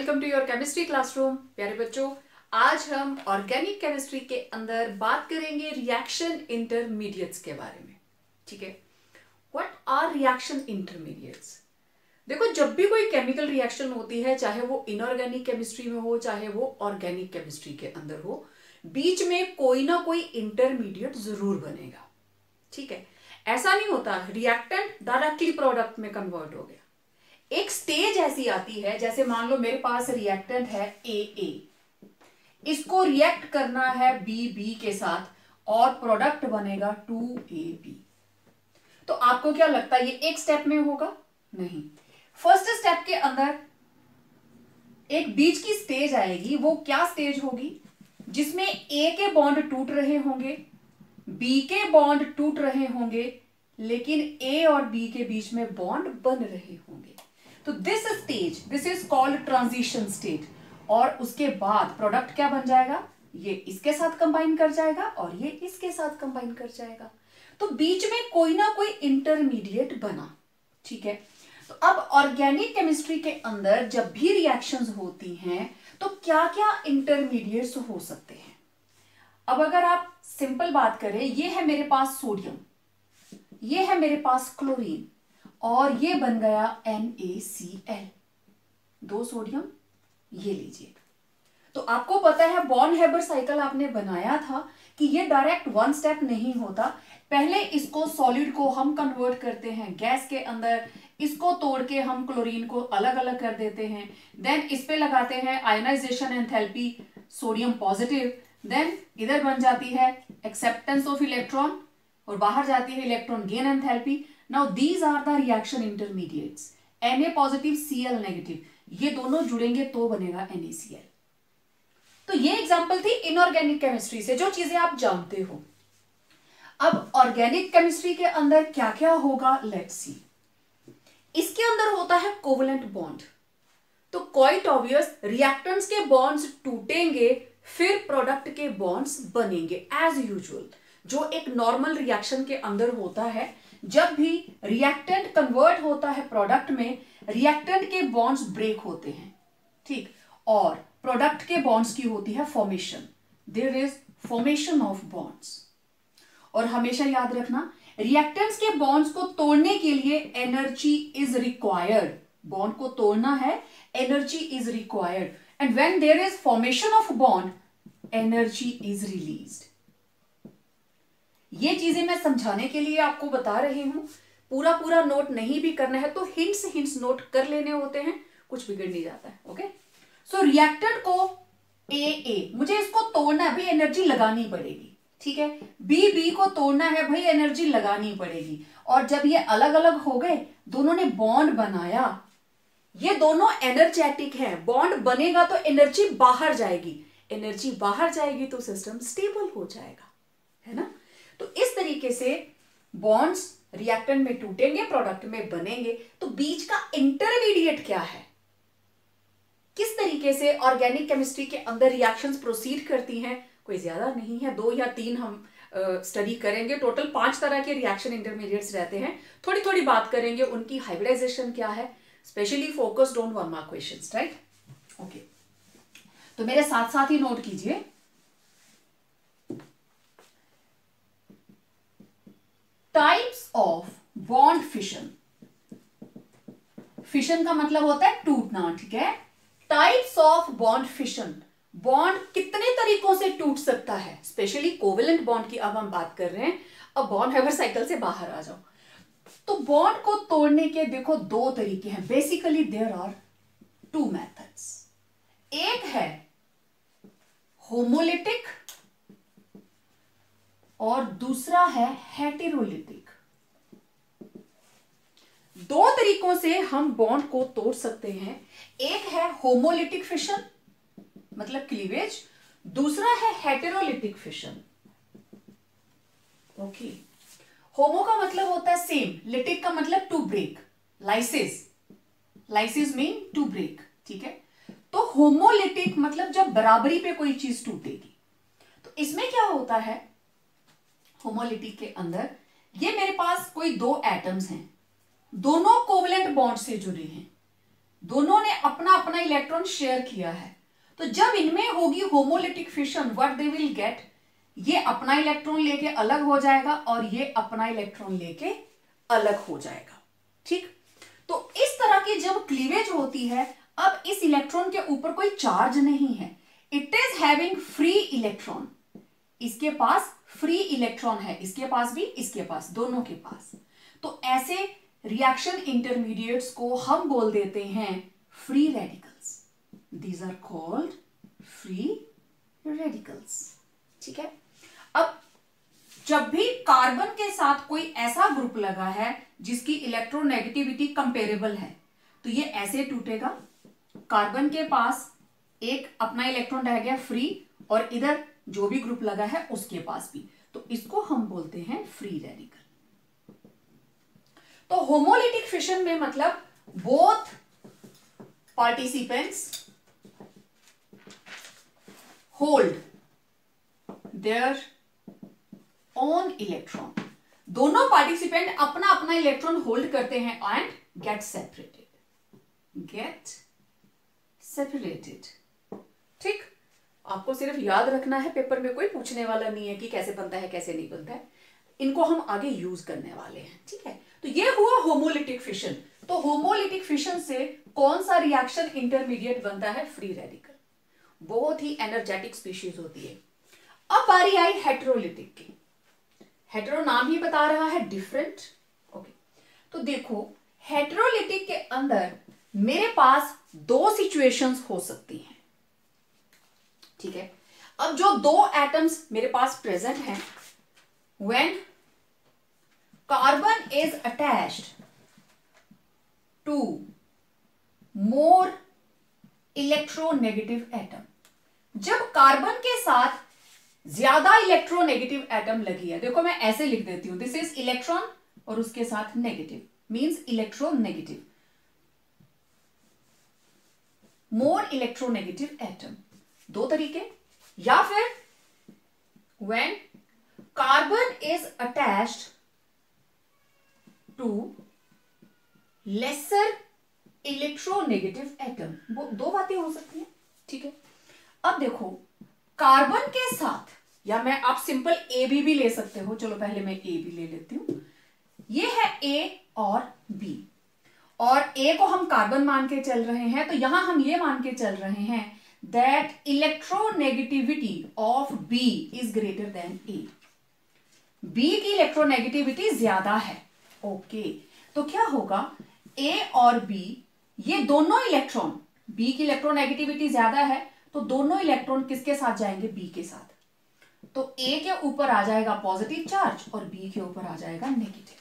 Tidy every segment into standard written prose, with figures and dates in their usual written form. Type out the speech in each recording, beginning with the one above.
Welcome to your chemistry classroom. प्यारे बच्चों, आज हम ऑर्गेनिक केमिस्ट्री के अंदर बात करेंगे रिएक्शन इंटरमीडिएट्स के बारे में। ठीक है, व्हाट आर रिएक्शन इंटरमीडिएट्स? देखो, जब भी कोई केमिकल रिएक्शन होती है, चाहे वो इनऑर्गेनिक केमिस्ट्री में हो चाहे वो ऑर्गेनिक केमिस्ट्री के अंदर हो, बीच में कोई ना कोई इंटरमीडिएट जरूर बनेगा। ठीक है, ऐसा नहीं होता रिएक्टेंट डायरेक्टली प्रोडक्ट में कन्वर्ट हो गया। एक स्टेज ऐसी आती है, जैसे मान लो मेरे पास रिएक्टेंट है ए, इसको रिएक्ट करना है बी के साथ और प्रोडक्ट बनेगा 2AB। तो आपको क्या लगता है ये एक स्टेप में होगा? नहीं। फर्स्ट स्टेप के अंदर एक बीच की स्टेज आएगी। वो क्या स्टेज होगी? जिसमें ए के बॉन्ड टूट रहे होंगे, बी के बॉन्ड टूट रहे होंगे, लेकिन ए और बी के बीच में बॉन्ड बन रहे होंगे। तो this is called transition state. और उसके बाद प्रोडक्ट क्या बन जाएगा? ये इसके साथ कंबाइन कर जाएगा और ये इसके साथ कंबाइन कर जाएगा। तो बीच में कोई ना कोई इंटरमीडिएट बना। ठीक है, तो अब ऑर्गेनिक केमिस्ट्री के अंदर जब भी रिएक्शंस होती हैं तो क्या क्या इंटरमीडिएट्स हो सकते हैं? अब अगर आप सिंपल बात करें, ये है मेरे पास सोडियम, ये है मेरे पास क्लोरीन और ये बन गया NaCl। 2 सोडियम, ये लीजिए। तो आपको पता है बॉर्न हेबर साइकिल आपने बनाया था कि ये डायरेक्ट वन स्टेप नहीं होता। पहले इसको सॉलिड को हम कन्वर्ट करते हैं गैस के अंदर, इसको तोड़ के हम क्लोरीन को अलग अलग कर देते हैं, देन इस पे लगाते हैं ionisation enthalpy sodium positive, then इधर बन जाती है एक्सेप्टेंस ऑफ इलेक्ट्रॉन और बाहर जाती है electron gain enthalpy. Now these are the reaction intermediates. Na positive Cl negative, ये दोनों जुड़ेंगे तो बनेगा NaCl। तो ये एग्जांपल थी इनऑर्गेनिक केमिस्ट्री से, जो चीजें आप जानते हो। अब ऑर्गेनिक केमिस्ट्री के अंदर क्या क्या होगा, लेट्स सी। इसके अंदर होता है कोवलेंट बॉन्ड। तो क्वाइट ऑब्वियस रिएक्टेंट्स के बॉन्ड्स टूटेंगे, फिर प्रोडक्ट के बॉन्ड्स बनेंगे एज यूजुअल, जो एक नॉर्मल रिएक्शन के अंदर होता है। जब भी रिएक्टेंट कन्वर्ट होता है प्रोडक्ट में, रिएक्टेंट के बॉन्ड्स ब्रेक होते हैं। ठीक, और प्रोडक्ट के बॉन्ड्स की होती है formation. There is formation of bonds. और हमेशा याद रखना, रिएक्टेंट्स के बॉन्ड्स को तोड़ने के लिए एनर्जी इज रिक्वायर्ड। बॉन्ड को तोड़ना है, energy is required, and when there is formation of bond, energy is released. ये चीजें मैं समझाने के लिए आपको बता रही हूं। पूरा नोट नहीं भी करना है तो हिंट्स नोट कर लेने होते हैं, कुछ बिगड़ नहीं जाता है। ओके, सो रिएक्टेंट को ए, मुझे इसको तोड़ना है भाई, एनर्जी लगानी पड़ेगी। ठीक है, बी को तोड़ना है भाई, एनर्जी लगानी पड़ेगी। और जब ये अलग अलग हो गए, दोनों ने बॉन्ड बनाया, ये दोनों एनर्जेटिक हैं, बॉन्ड बनेगा तो एनर्जी बाहर जाएगी, एनर्जी बाहर जाएगी तो सिस्टम स्टेबल हो जाएगा, है ना। तो इस तरीके से बॉन्ड्स रिएक्टेंट में टूटेंगे, प्रोडक्ट में बनेंगे। तो बीच का इंटरमीडिएट क्या है, किस तरीके से ऑर्गेनिक केमिस्ट्री के अंदर रिएक्शंस प्रोसीड करती हैं, कोई ज्यादा नहीं है, 2 या 3 हम स्टडी करेंगे। टोटल 5 तरह के रिएक्शन इंटरमीडिएट्स रहते हैं। थोड़ी थोड़ी बात करेंगे उनकी हाइब्रिडाइजेशन क्या है, specially focused on 1 mark questions, right. Okay, तो मेरे साथ साथ ही नोट कीजिए। Types of bond fission. Fission का मतलब होता है टूटना, ठीक है। Types of bond fission, bond कितने तरीकों से टूट सकता है, स्पेशली कोवेलेंट बॉन्ड की अब हम बात कर रहे हैं। अब बॉन्ड हेबर साइकिल से बाहर आ जाओ। तो बॉन्ड को तोड़ने के देखो 2 तरीके हैं। Basically there are 2 methods. एक है होमोलिटिक और दूसरा है हेटेरोलिटिक। 2 तरीकों से हम बॉन्ड को तोड़ सकते हैं। एक है होमोलिटिक फिशन, मतलब क्लीवेज, दूसरा है हेटेरोलिटिक फिशन। ओके, होमो का मतलब होता है सेम, लिटिक का मतलब to break, lysis mean to break, ठीक है। तो होमोलिटिक मतलब जब बराबरी पे कोई चीज टूटेगी। तो इसमें क्या होता है, होमोलिटिक के अंदर ये मेरे पास कोई 2 एटम्स हैं, दोनों कोवलेंट बॉन्ड से जुड़े हैं। दोनों ने अपना अपना इलेक्ट्रॉन शेयर किया है, तो जब इनमें होगी homolytic fission, what they will get, ये अपना इलेक्ट्रॉन लेके अलग हो जाएगा और ये अपना इलेक्ट्रॉन लेके अलग हो जाएगा। ठीक, तो इस तरह की जब क्लीवेज होती है, अब इस इलेक्ट्रॉन के ऊपर कोई चार्ज नहीं है, it is having free electron, इसके पास फ्री इलेक्ट्रॉन है, इसके पास भी, इसके पास, दोनों के पास। तो ऐसे रिएक्शन इंटरमीडिएट्स को हम बोल देते हैं free radicals. These are called free radicals. ठीक है, अब जब भी कार्बन के साथ कोई ऐसा ग्रुप लगा है जिसकी इलेक्ट्रोनेगेटिविटी कंपेरेबल है, तो ये ऐसे टूटेगा, कार्बन के पास एक अपना इलेक्ट्रॉन रह गया फ्री और इधर जो भी ग्रुप लगा है उसके पास भी, तो इसको हम बोलते हैं फ्री रेडिकल। तो होमोलिटिक फिशन में मतलब both participants hold their own electron, दोनों पार्टिसिपेंट अपना अपना इलेक्ट्रॉन होल्ड करते हैं एंड गेट सेपरेटेड। ठीक, आपको सिर्फ याद रखना है, पेपर में कोई पूछने वाला नहीं है कि कैसे बनता है कैसे नहीं बनता है, इनको हम आगे यूज करने वाले हैं। ठीक है, तो ये हुआ होमोलिटिक फिशन। तो होमोलिटिक फिशन से कौन सा रिएक्शन इंटरमीडिएट बनता है? Free radical. बहुत ही एनर्जेटिक स्पीशीज होती है। अब बारी आई हेटेरोलिटिक की। हेटेरो नाम ही बता रहा है डिफरेंट। ओके, तो देखो हेटेरोलिटिक के अंदर मेरे पास दो सिचुएशंस हो सकती हैं। ठीक है, अब जो दो एटम्स मेरे पास प्रेजेंट हैं, when carbon is attached to more electronegative atom, जब कार्बन के साथ ज्यादा इलेक्ट्रोनेगेटिव एटम लगी है, देखो मैं ऐसे लिख देती हूं, दिस इज इलेक्ट्रॉन और उसके साथ नेगेटिव, मींस इलेक्ट्रोनेगेटिव, मोर इलेक्ट्रोनेगेटिव एटम। दो तरीके, या फिर when carbon is attached to lesser electronegative atom, वो दो बातें हो सकती हैं। ठीक है, अब देखो कार्बन के साथ, या मैं आप सिंपल ए भी ले सकते हो, चलो पहले मैं ए भी ले लेती हूं। ये है ए और बी, और ए को हम कार्बन मान के चल रहे हैं, तो यहां हम ये मान के चल रहे हैं that electronegativity of B is greater than A. B की इलेक्ट्रोनेगेटिविटी ज्यादा है। ओके, तो क्या होगा, A और B ये दोनों इलेक्ट्रॉन, B की इलेक्ट्रोनेगेटिविटी ज्यादा है, तो दोनों इलेक्ट्रॉन किसके साथ जाएंगे? B के साथ। तो A के ऊपर आ जाएगा पॉजिटिव चार्ज और B के ऊपर आ जाएगा नेगेटिव।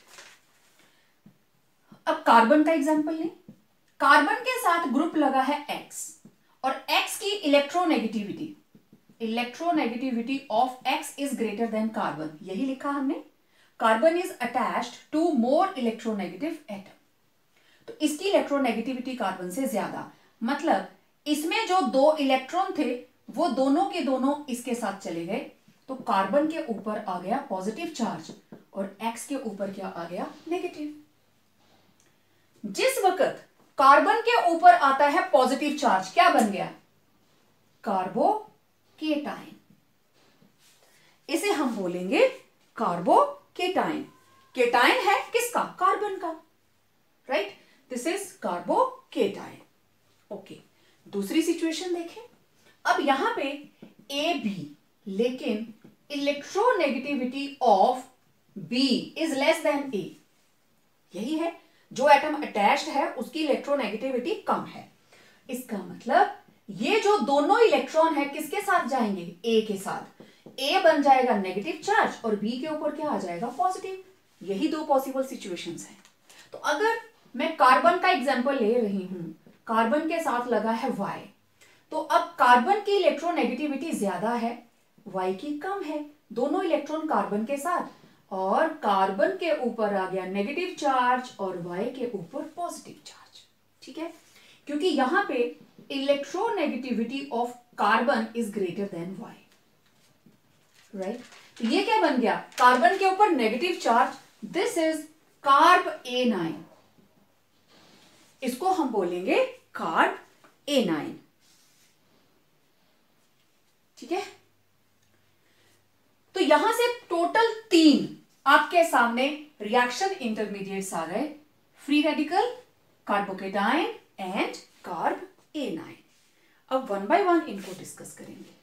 अब कार्बन का एग्जांपल लें। कार्बन के साथ ग्रुप लगा है X, और X की electronegativity of X is greater than carbon, यही लिखा हमने। Carbon is attached to more electronegative atom, तो इसकी इलेक्ट्रोनेगेटिविटी कार्बन से ज्यादा, मतलब इसमें जो दो इलेक्ट्रॉन थे वो दोनों के दोनों इसके साथ चले गए, तो कार्बन के ऊपर आ गया पॉजिटिव चार्ज और X के ऊपर क्या आ गया? नेगेटिव। जिस वक्त कार्बन के ऊपर आता है पॉजिटिव चार्ज, क्या बन गया? कार्बोकेटाइन। इसे हम बोलेंगे कार्बोकेटाइन। केटाइन है किसका? कार्बन का, right? This is carbocation. Okay, दूसरी सिचुएशन देखें। अब यहां पे ए बी, लेकिन electronegativity of B is less than A, यही है, जो एटम अटैच्ड है उसकी इलेक्ट्रोनेगेटिविटी कम है। इसका मतलब ये जो दोनों इलेक्ट्रॉन है किसके साथ जाएंगे? ए के साथ। ए बन जाएगा नेगेटिव चार्ज और बी के ऊपर क्या आ जाएगा? पॉजिटिव। यही दो पॉसिबल सिचुएशंस हैं। तो अगर मैं कार्बन का एग्जांपल ले रही हूं, कार्बन के साथ लगा है Y, तो अब कार्बन की इलेक्ट्रोनेगेटिविटी ज्यादा है, Y की कम है, दोनों इलेक्ट्रॉन कार्बन के साथ, और कार्बन के ऊपर आ गया नेगेटिव चार्ज और Y के ऊपर पॉजिटिव चार्ज। ठीक है, क्योंकि यहां पे electronegativity of carbon is greater then Y, right? तो ये क्या बन गया? कार्बन के ऊपर negative charge, this is carb A9, इसको हम बोलेंगे कार्ब A9। ठीक है, तो यहां से टोटल 3 आपके सामने रिएक्शन इंटरमीडिएट्स आ गए, free radical, carbocation and carb A9। अब 1 बाय 1 इनको डिस्कस करेंगे।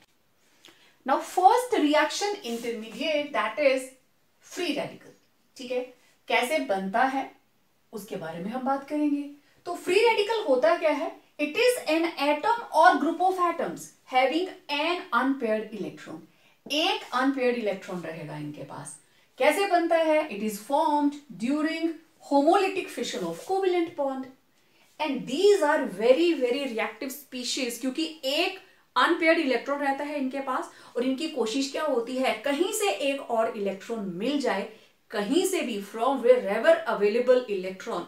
Now first reaction intermediate that is free radical. ठीक है, कैसे बनता है उसके बारे में हम बात करेंगे। तो फ्री रेडिकल होता क्या है? इट इज एन एटम और group of atoms having an unpaired electron. एक अनपेयर्ड इलेक्ट्रॉन रहेगा इनके पास। कैसे बनता है? It is formed during homolytic fission of covalent bond and these are very very reactive species, क्योंकि एक अनपेयर्ड इलेक्ट्रॉन रहता है इनके पास और इनकी कोशिश क्या होती है, कहीं से एक और इलेक्ट्रॉन मिल जाए, कहीं से भी, फ्रॉम वेयरएवर अवेलेबल इलेक्ट्रॉन,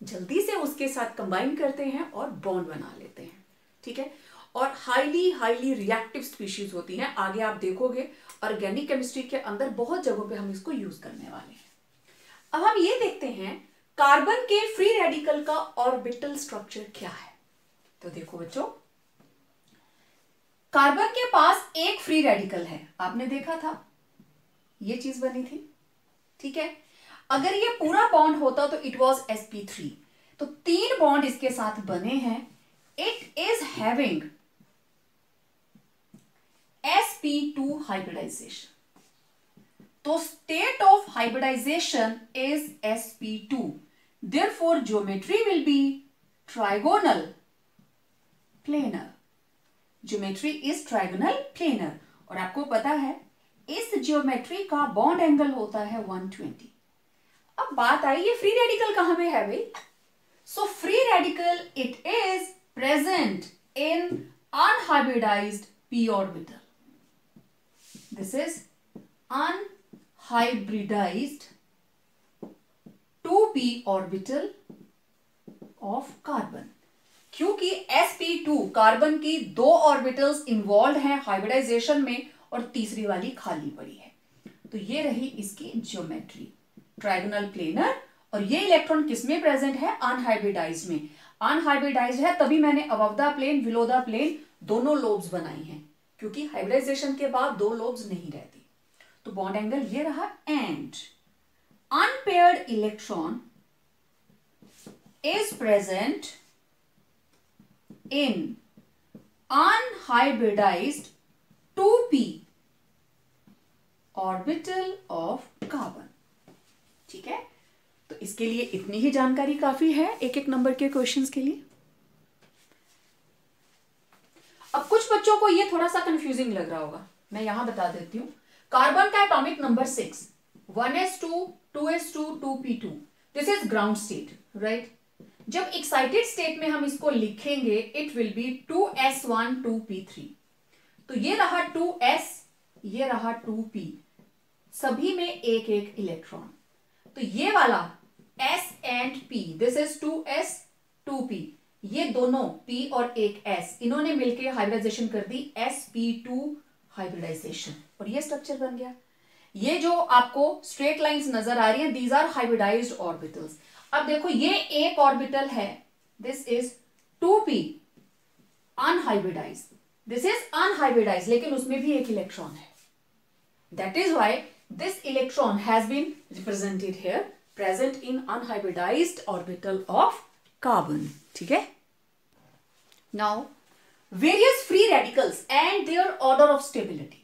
जल्दी से उसके साथ कंबाइन करते हैं और बॉन्ड बना लेते हैं। ठीक है, और हाईली हाईली रिएक्टिव स्पीशीज होती हैं। आगे आप देखोगे ऑर्गेनिक केमिस्ट्री के अंदर बहुत जगहों पे हम इसको यूज करने वाले हैं। अब हम ये देखते हैं कार्बन के फ्री रेडिकल का ऑर्बिटल स्ट्रक्चर क्या है। तो देखो बच्चों, कार्बन के पास एक फ्री रेडिकल है, आपने देखा था ये चीज बनी थी। ठीक है, अगर ये पूरा बॉन्ड होता तो इट वाज sp3, तो 3 बॉन्ड इसके साथ बने हैं। It is having sp2 hybridisation, तो state of hybridisation is sp2, therefore geometry will be trigonal planar. Geometry is trigonal planar, और आपको पता है इस ज्योमेट्री का बॉन्ड एंगल होता है 120। अब बात आई ये फ्री रेडिकल कहां पे है भाई? So free radical it is present in unhybridised p orbital. This is unhybridised 2p orbital of carbon, क्योंकि sp2 कार्बन की 2 ऑर्बिटल्स इन्वॉल्व हैं हाइब्रिडाइजेशन में और तीसरी वाली खाली पड़ी है। तो ये रही इसकी ज्योमेट्री, ट्राइगोनल प्लेनर, और ये इलेक्ट्रॉन किसमें प्रेजेंट है? अनहाइब्रिडाइज्ड में। अनहाइब्रिडाइज्ड है तभी मैंने above the plane below the plane दोनों लोब्स बनाई हैं, क्योंकि हाइब्रिडाइजेशन के बाद 2 लोब्स नहीं रहती। तो बॉन्ड एंगल ये रहा, and unpaired electron is present in unhybridized 2p orbital of carbon। ठीक है, तो इसके लिए इतनी ही जानकारी काफी है एक एक नंबर के क्वेश्चंस के लिए। अब कुछ बच्चों को ये थोड़ा सा कंफ्यूजिंग लग रहा होगा, मैं यहां बता देती हूं। कार्बन का atomic number 6, 1s2 2s2 2p2, this is ground state, right. जब एक्साइटेड स्टेट में हम इसको लिखेंगे it will B 2s1 2p3। तो ये रहा 2s, ये रहा 2p, सभी में एक एक इलेक्ट्रॉन। तो ये वाला s and p, this is 2s 2p, ये दोनों p और एक s, इन्होंने मिलकर हाइब्रिडाइजेशन कर दी sp2 हाइब्रिडाइजेशन, और ये स्ट्रक्चर बन गया। ये जो आपको स्ट्रेट लाइंस नजर आ रही हैं, दीज आर हाइब्रिडाइज्ड ऑर्बिटल्स। अब देखो ये एक ऑर्बिटल है, this is 2p unhybridised, this is unhybridised, लेकिन उसमें भी एक इलेक्ट्रॉन है। That is why this electron has been represented here, present in unhybridised orbital of carbon. ठीक है, now various free radicals and their order of stability.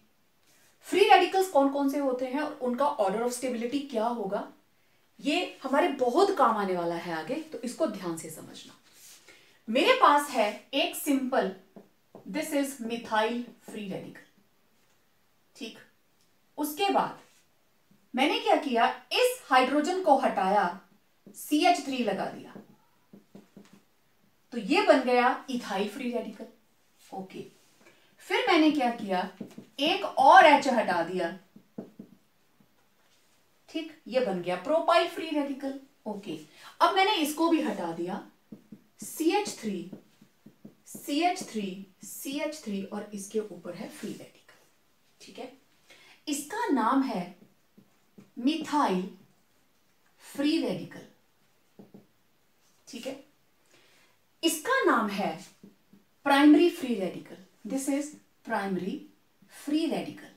Free radicals कौन कौन से होते हैं और उनका ऑर्डर ऑफ स्टेबिलिटी क्या होगा, ये हमारे बहुत काम आने वाला है आगे, तो इसको ध्यान से समझना। मेरे पास है एक simple, this is methyl free radical. ठीक, उसके बाद मैंने क्या किया, इस हाइड्रोजन को हटाया, CH3 लगा दिया, तो ये बन गया इथाइल फ्री रेडिकल। ओके, फिर मैंने क्या किया, एक और H हटा दिया, ठीक, ये बन गया प्रोपाइल फ्री रेडिकल। ओके, अब मैंने इसको भी हटा दिया, CH3 CH3 CH3, और इसके ऊपर है फ्री रेडिकल। ठीक है, इसका नाम है मिथाइल फ्री रेडिकल। ठीक है, इसका नाम है primary free radical, this is primary free radical.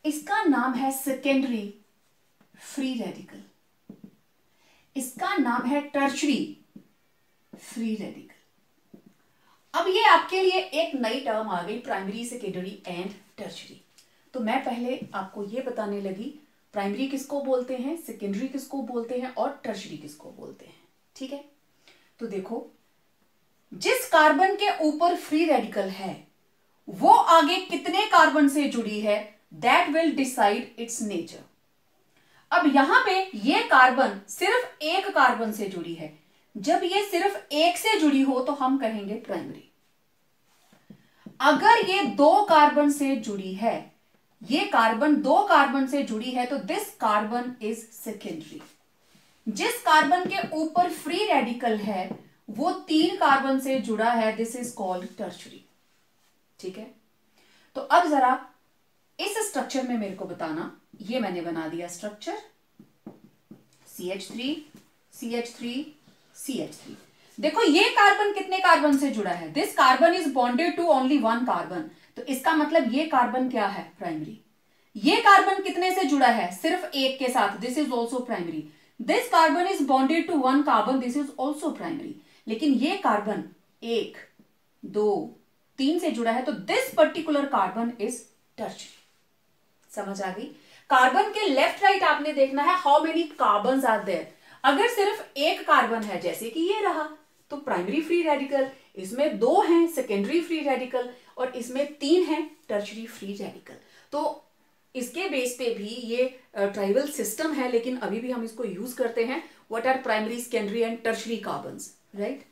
इसका नाम है सेकेंडरी फ्री रेडिकल, इसका नाम है टर्शरी फ्री रेडिकल। अब ये आपके लिए एक नई टर्म आ गई, प्राइमरी, सेकेंडरी एंड टर्शरी। तो मैं पहले आपको ये बताने लगी प्राइमरी किसको बोलते हैं, सेकेंडरी किसको बोलते हैं और टर्शरी किसको बोलते हैं। ठीक है, तो देखो, जिस कार्बन के ऊपर फ्री रेडिकल है वो आगे कितने कार्बन से जुड़ी है, that will decide it's nature. अब यहां पे ये कार्बन सिर्फ एक कार्बन से जुड़ी है, जब ये सिर्फ एक से जुड़ी हो तो हम कहेंगे प्राइमरी। अगर ये दो कार्बन से जुड़ी है, ये कार्बन दो कार्बन से जुड़ी है, तो दिस कार्बन इज सेकेंडरी। जिस कार्बन के ऊपर फ्री रेडिकल है वो तीन कार्बन से जुड़ा है, दिस इज कॉल्ड टर्शरी। ठीक है, तो अब जरा इस स्ट्रक्चर में मेरे को बताना, ये मैंने बना दिया स्ट्रक्चर CH3 CH3 CH3। देखो ये कार्बन कितने कार्बन से जुड़ा है, this carbon is bonded to only one carbon, तो इसका मतलब ये कार्बन क्या है, प्राइमरी। ये कार्बन कितने से जुड़ा है, सिर्फ एक के साथ, this is also primary. This carbon is bonded to one carbon, this is also primary. लेकिन ये कार्बन एक, दो, तीन से जुड़ा है, तो this particular carbon is tertiary. समझ आ गई। कार्बन के लेफ्ट राइट आपने देखना है how many carbon are there. अगर सिर्फ एक कार्बन है, जैसे कि ये रहा, तो प्राइमरी फ्री रेडिकल, इसमें दो हैं सेकेंडरी फ्री रेडिकल और इसमें तीन हैं टर्शरी फ्री रेडिकल। तो इसके बेस पे भी ये ट्राइबल सिस्टम है, लेकिन अभी भी हम इसको यूज करते हैं। What are primary, secondary and tertiary carbons, right.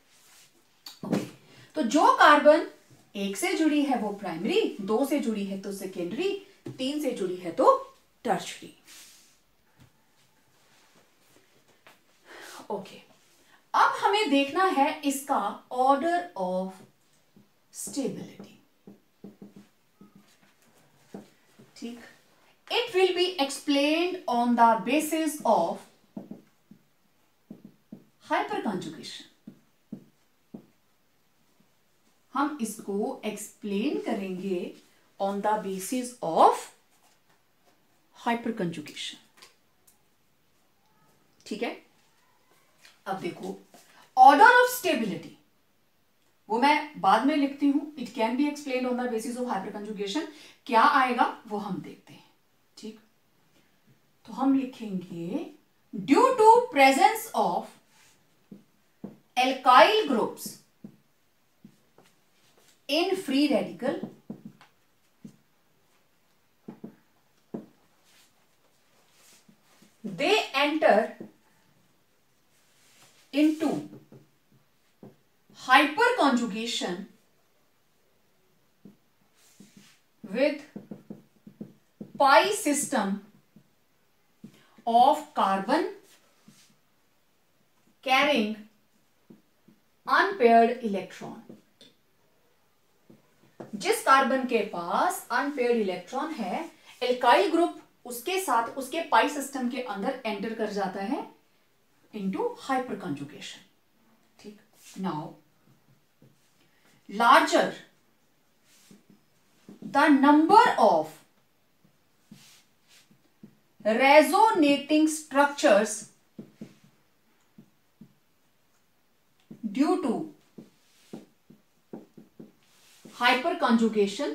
Okay, तो जो कार्बन एक से जुड़ी है वो प्राइमरी, दो से जुड़ी है तो सेकेंडरी, तीन से जुड़ी है तो टर्शरी। ओके, अब हमें देखना है इसका ऑर्डर ऑफ स्टेबिलिटी। ठीक, it will be explained on the basis of hyper conjugation. हम इसको एक्सप्लेन करेंगे on the basis of hyper conjugation. ठीक है, अब देखो, ऑर्डर ऑफ स्टेबिलिटी वो मैं बाद में लिखती हूं, it can be explain on the basis of hyper conjugation. क्या आएगा वो हम देखते हैं। ठीक, तो हम लिखेंगे due to presence of alkyl groups in free radical, they enter into hyperconjugation with pi system of carbon carrying unpaired electron। जिस कार्बन के पास अनपेयर्ड इलेक्ट्रॉन है, एल्काइल ग्रुप उसके साथ उसके पाई सिस्टम के अंदर एंटर कर जाता है इनटू हाइपर कंजुगेशन। ठीक, now larger the number of resonating structures due to hyperconjugation,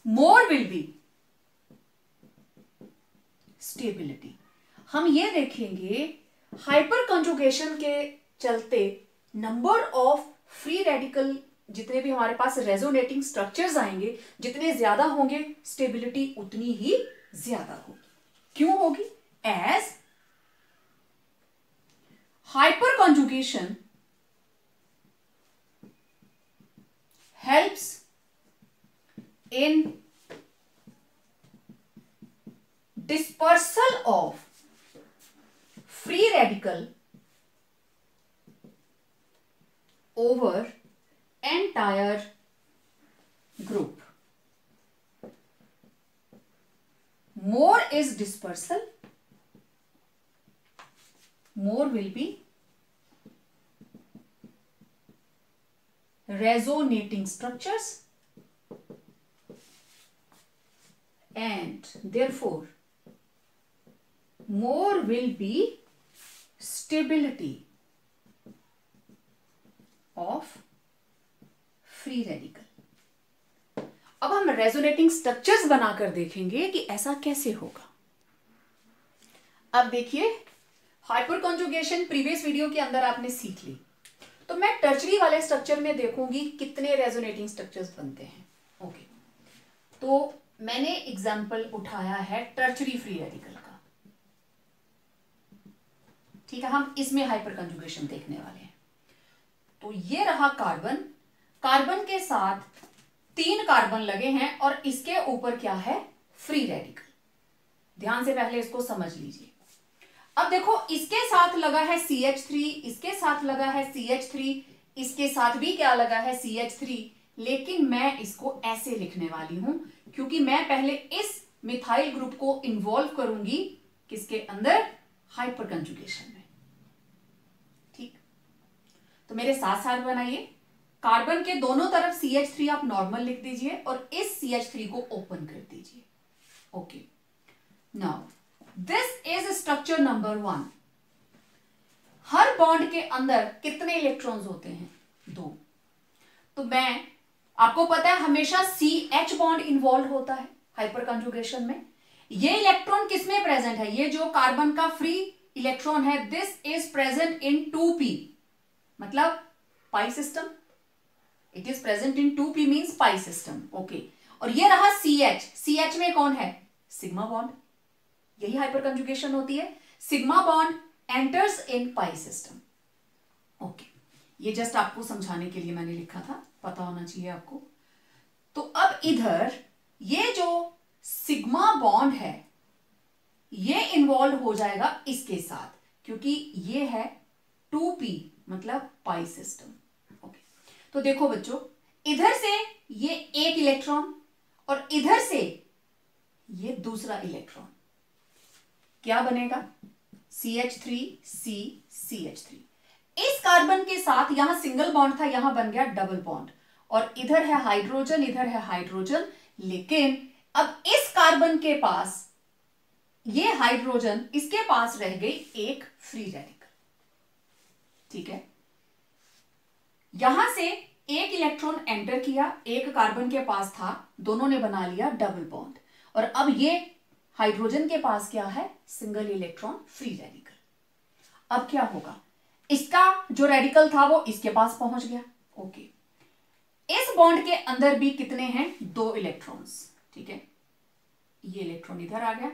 more will be stability। हम ये देखेंगे हाइपर कंजुगेशन के चलते नंबर ऑफ फ्री रेडिकल, जितने भी हमारे पास रेजोनेटिंग स्ट्रक्चर्स आएंगे, जितने ज्यादा होंगे स्टेबिलिटी उतनी ही ज्यादा होगी। क्यों होगी? As hyperconjugation helps in dispersal of free radical over entire group. More is dispersal, more will be resonating structures and therefore more will be stability of free radical. अब हम रेजोनेटिंग स्ट्रक्चर्स बनाकर देखेंगे कि ऐसा कैसे होगा. अब देखिए, हाइपर कॉन्जुगेशन प्रीवियस वीडियो के अंदर आपने सीख ली, तो मैं टर्चरी वाले स्ट्रक्चर में देखूंगी कितने रेजोनेटिंग स्ट्रक्चर्स बनते हैं. ओके, तो मैंने एग्जांपल उठाया है टर्चरी फ्री रेडिकल का. ठीक है, हम इसमें हाइपर कॉन्जुगेशन देखने वाले हैं. तो ये रहा कार्बन, कार्बन के साथ 3 कार्बन लगे हैं और इसके ऊपर क्या है, फ्री रेडिकल. ध्यान से पहले इसको समझ लीजिए. अब देखो, इसके साथ लगा है CH3, इसके साथ लगा है CH3, इसके साथ भी क्या लगा है, CH3. लेकिन मैं इसको ऐसे लिखने वाली हूं क्योंकि मैं पहले इस मिथाइल ग्रुप को इन्वॉल्व करूंगी किसके अंदर, हाइपर कंजुगेशन में. ठीक, तो मेरे साथ साथ बनाइए. कार्बन के दोनों तरफ CH3 आप नॉर्मल लिख दीजिए और इस CH3 को ओपन कर दीजिए. Okay, now this is structure number 1. Her bond के अंदर कितने इलेक्ट्रॉन्स होते हैं, 2. तो मैं, आपको पता है हमेशा CH बॉन्ड इन्वॉल्व होता है हाइपर कंजुगेशन में. ये इलेक्ट्रॉन किसमें प्रेजेंट है, ये जो कार्बन का फ्री इलेक्ट्रॉन है, this is present in 2p, मतलब pi system. It is present in 2p means pi system. Okay, और ये रहा CH में कौन है, सिग्मा बॉन्ड. यही हाइपर कंजुगेशन होती है, sigma bond enters in pi system. Okay, ये जस्ट आपको समझाने के लिए मैंने लिखा था, पता होना चाहिए आपको. तो अब इधर ये जो सिग्मा बॉन्ड है ये इन्वॉल्व हो जाएगा इसके साथ, क्योंकि ये है 2p मतलब पाई सिस्टम. ओके, तो देखो बच्चों, इधर से ये एक इलेक्ट्रॉन और इधर से ये दूसरा इलेक्ट्रॉन, क्या बनेगा, CH3CCH3. इस कार्बन के साथ यहां सिंगल बॉन्ड था, यहां बन गया डबल बॉन्ड, और इधर है हाइड्रोजन, इधर है हाइड्रोजन. लेकिन अब इस कार्बन के पास ये हाइड्रोजन, इसके पास रह गई एक फ्री रेडिकल. ठीक है, यहां से एक इलेक्ट्रॉन एंटर किया, एक कार्बन के पास था, दोनों ने बना लिया डबल बॉन्ड, और अब ये हाइड्रोजन के पास क्या है, सिंगल इलेक्ट्रॉन फ्री रेडिकल. अब क्या होगा, इसका जो रेडिकल था वो इसके पास पहुंच गया. ओके, इस बॉन्ड के अंदर भी कितने हैं, 2 इलेक्ट्रॉन्स. ठीक है, ये इलेक्ट्रॉन इधर आ गया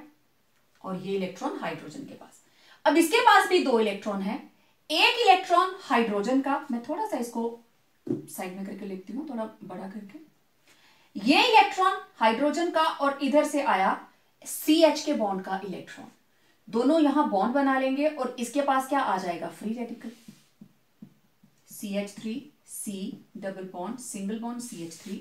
और ये इलेक्ट्रॉन हाइड्रोजन के पास. अब इसके पास भी 2 इलेक्ट्रॉन है. एक इलेक्ट्रॉन हाइड्रोजन का, मैं थोड़ा सा इसको साइड में करके लिखती हूं, थोड़ा बड़ा करके. ये इलेक्ट्रॉन हाइड्रोजन का और इधर से आया CH के बॉन्ड का इलेक्ट्रॉन, दोनों यहां बॉन्ड बना लेंगे और इसके पास क्या आ जाएगा, free radical. CH3 C double bond, single bond CH3,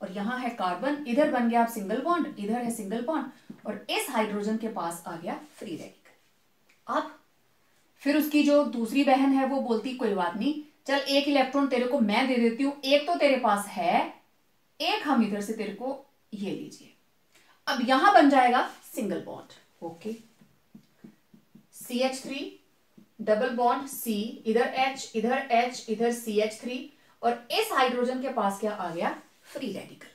और यहां है कार्बन, इधर बन गया सिंगल बॉन्ड, इधर है सिंगल बॉन्ड, और इस हाइड्रोजन के पास आ गया फ्री रेडिकल. अब फिर उसकी जो दूसरी बहन है वो बोलती, कोई बात नहीं, चल एक इलेक्ट्रॉन तेरे को मैं दे देती हूं, एक तो तेरे पास है, एक हम इधर से तेरे को ये लीजिए. अब यहां बन जाएगा single bond. Okay, CH3 double bond C, इधर H, इधर H, इधर CH3, और इस हाइड्रोजन के पास क्या आ गया, फ्री रेडिकल.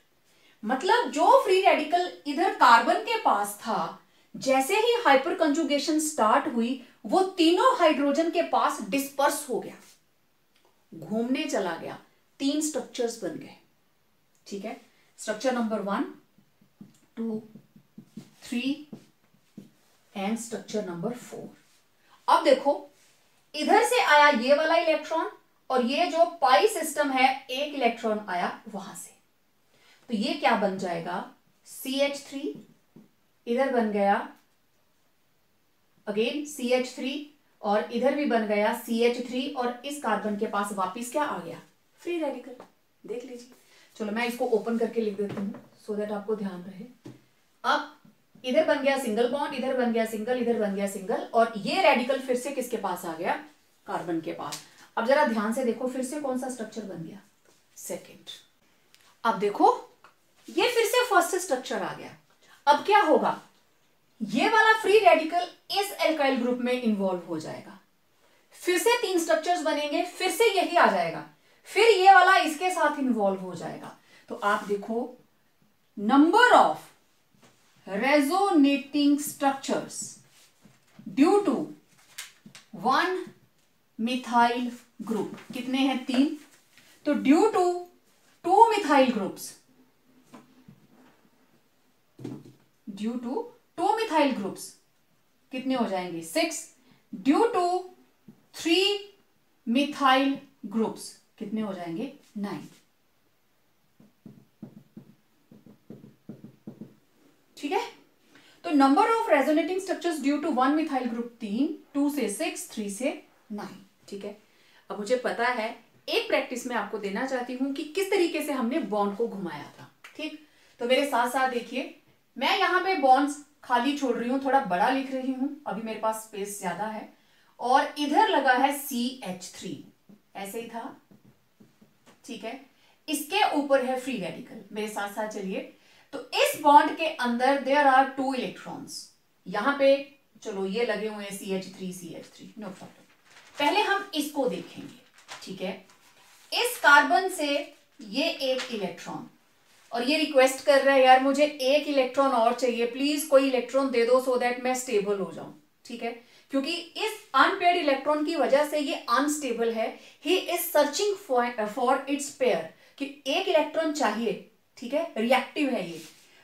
मतलब जो फ्री रेडिकल इधर कार्बन के पास था, जैसे ही हाइपर कंजुगेशन स्टार्ट हुई, वो तीनों हाइड्रोजन के पास डिस्पर्स हो गया, घूमने चला गया. 3 स्ट्रक्चर्स बन गए. ठीक है, structure number 1, 2, 3 and structure number 4. अब देखो, इधर से आया ये वाला इलेक्ट्रॉन और ये जो पाई सिस्टम है, एक इलेक्ट्रॉन आया वहां से, तो ये क्या बन जाएगा, CH3, इधर बन गया अगेन CH3, और इधर भी बन गया CH3, और इस कार्बन के पास वापिस क्या आ गया, फ्री रेडिकल. देख लीजिए. चलो मैं इसको ओपन करके लिख देती हूँ सो दैट आपको ध्यान रहे. अब इधर बन गया सिंगल बॉन्ड, इधर बन गया सिंगल, इधर बन गया सिंगल, और ये रेडिकल फिर से किसके पास आ गया, कार्बन के पास. अब जरा ध्यान से देखो, फिर से कौन सा स्ट्रक्चर बन गया, सेकेंड। अब देखो ये फिर से फर्स्ट स्ट्रक्चर आ गया। अब क्या होगा, ये वाला फ्री रेडिकल इस एल्काइल ग्रुप में इन्वॉल्व हो जाएगा, फिर से 3 स्ट्रक्चर्स बनेंगे, फिर से यही आ जाएगा, फिर ये वाला इसके साथ इन्वॉल्व हो जाएगा। तो आप देखो number of resonating structures due to 1 methyl group कितने हैं, 3। तो due to 2 methyl groups, due to 2 methyl groups कितने हो जाएंगे, 6। ड्यू टू 3 मिथाइल ग्रुप्स कितने हो जाएंगे, 9। ठीक है। तो number of resonating structures due to 1 methyl group 3, 2 से 6, 3 से 9। ठीक है। अब मुझे पता है, एक प्रैक्टिस में आपको देना चाहती हूं कि किस तरीके से हमने बॉन्ड को घुमाया था। ठीक, तो मेरे साथ साथ देखिए, मैं यहां पे बॉन्ड्स खाली छोड़ रही हूं, थोड़ा बड़ा लिख रही हूं, अभी मेरे पास स्पेस ज्यादा है, और इधर लगा है CH3, ऐसे ही था। ठीक है, इसके ऊपर है फ्री रेडिकल, मेरे साथ साथ चलिए। तो इस बॉन्ड के अंदर देयर आर 2 इलेक्ट्रॉन्स, यहां पे चलो ये लगे हुए हैं CH3, नो प्रॉब्लम। पहले हम इसको देखेंगे। ठीक है, इस कार्बन से ये एक इलेक्ट्रॉन, और ये रिक्वेस्ट कर रहा है यार मुझे एक इलेक्ट्रॉन और चाहिए, प्लीज कोई इलेक्ट्रॉन दे दो सो दैट मैं स्टेबल हो जाऊं। ठीक है, क्योंकि इस अनपेयर्ड इलेक्ट्रॉन की वजह से ये अनस्टेबल है। He is searching for its pair, कि एक इलेक्ट्रॉन चाहिए। ठीक है, रिएक्टिव है ये।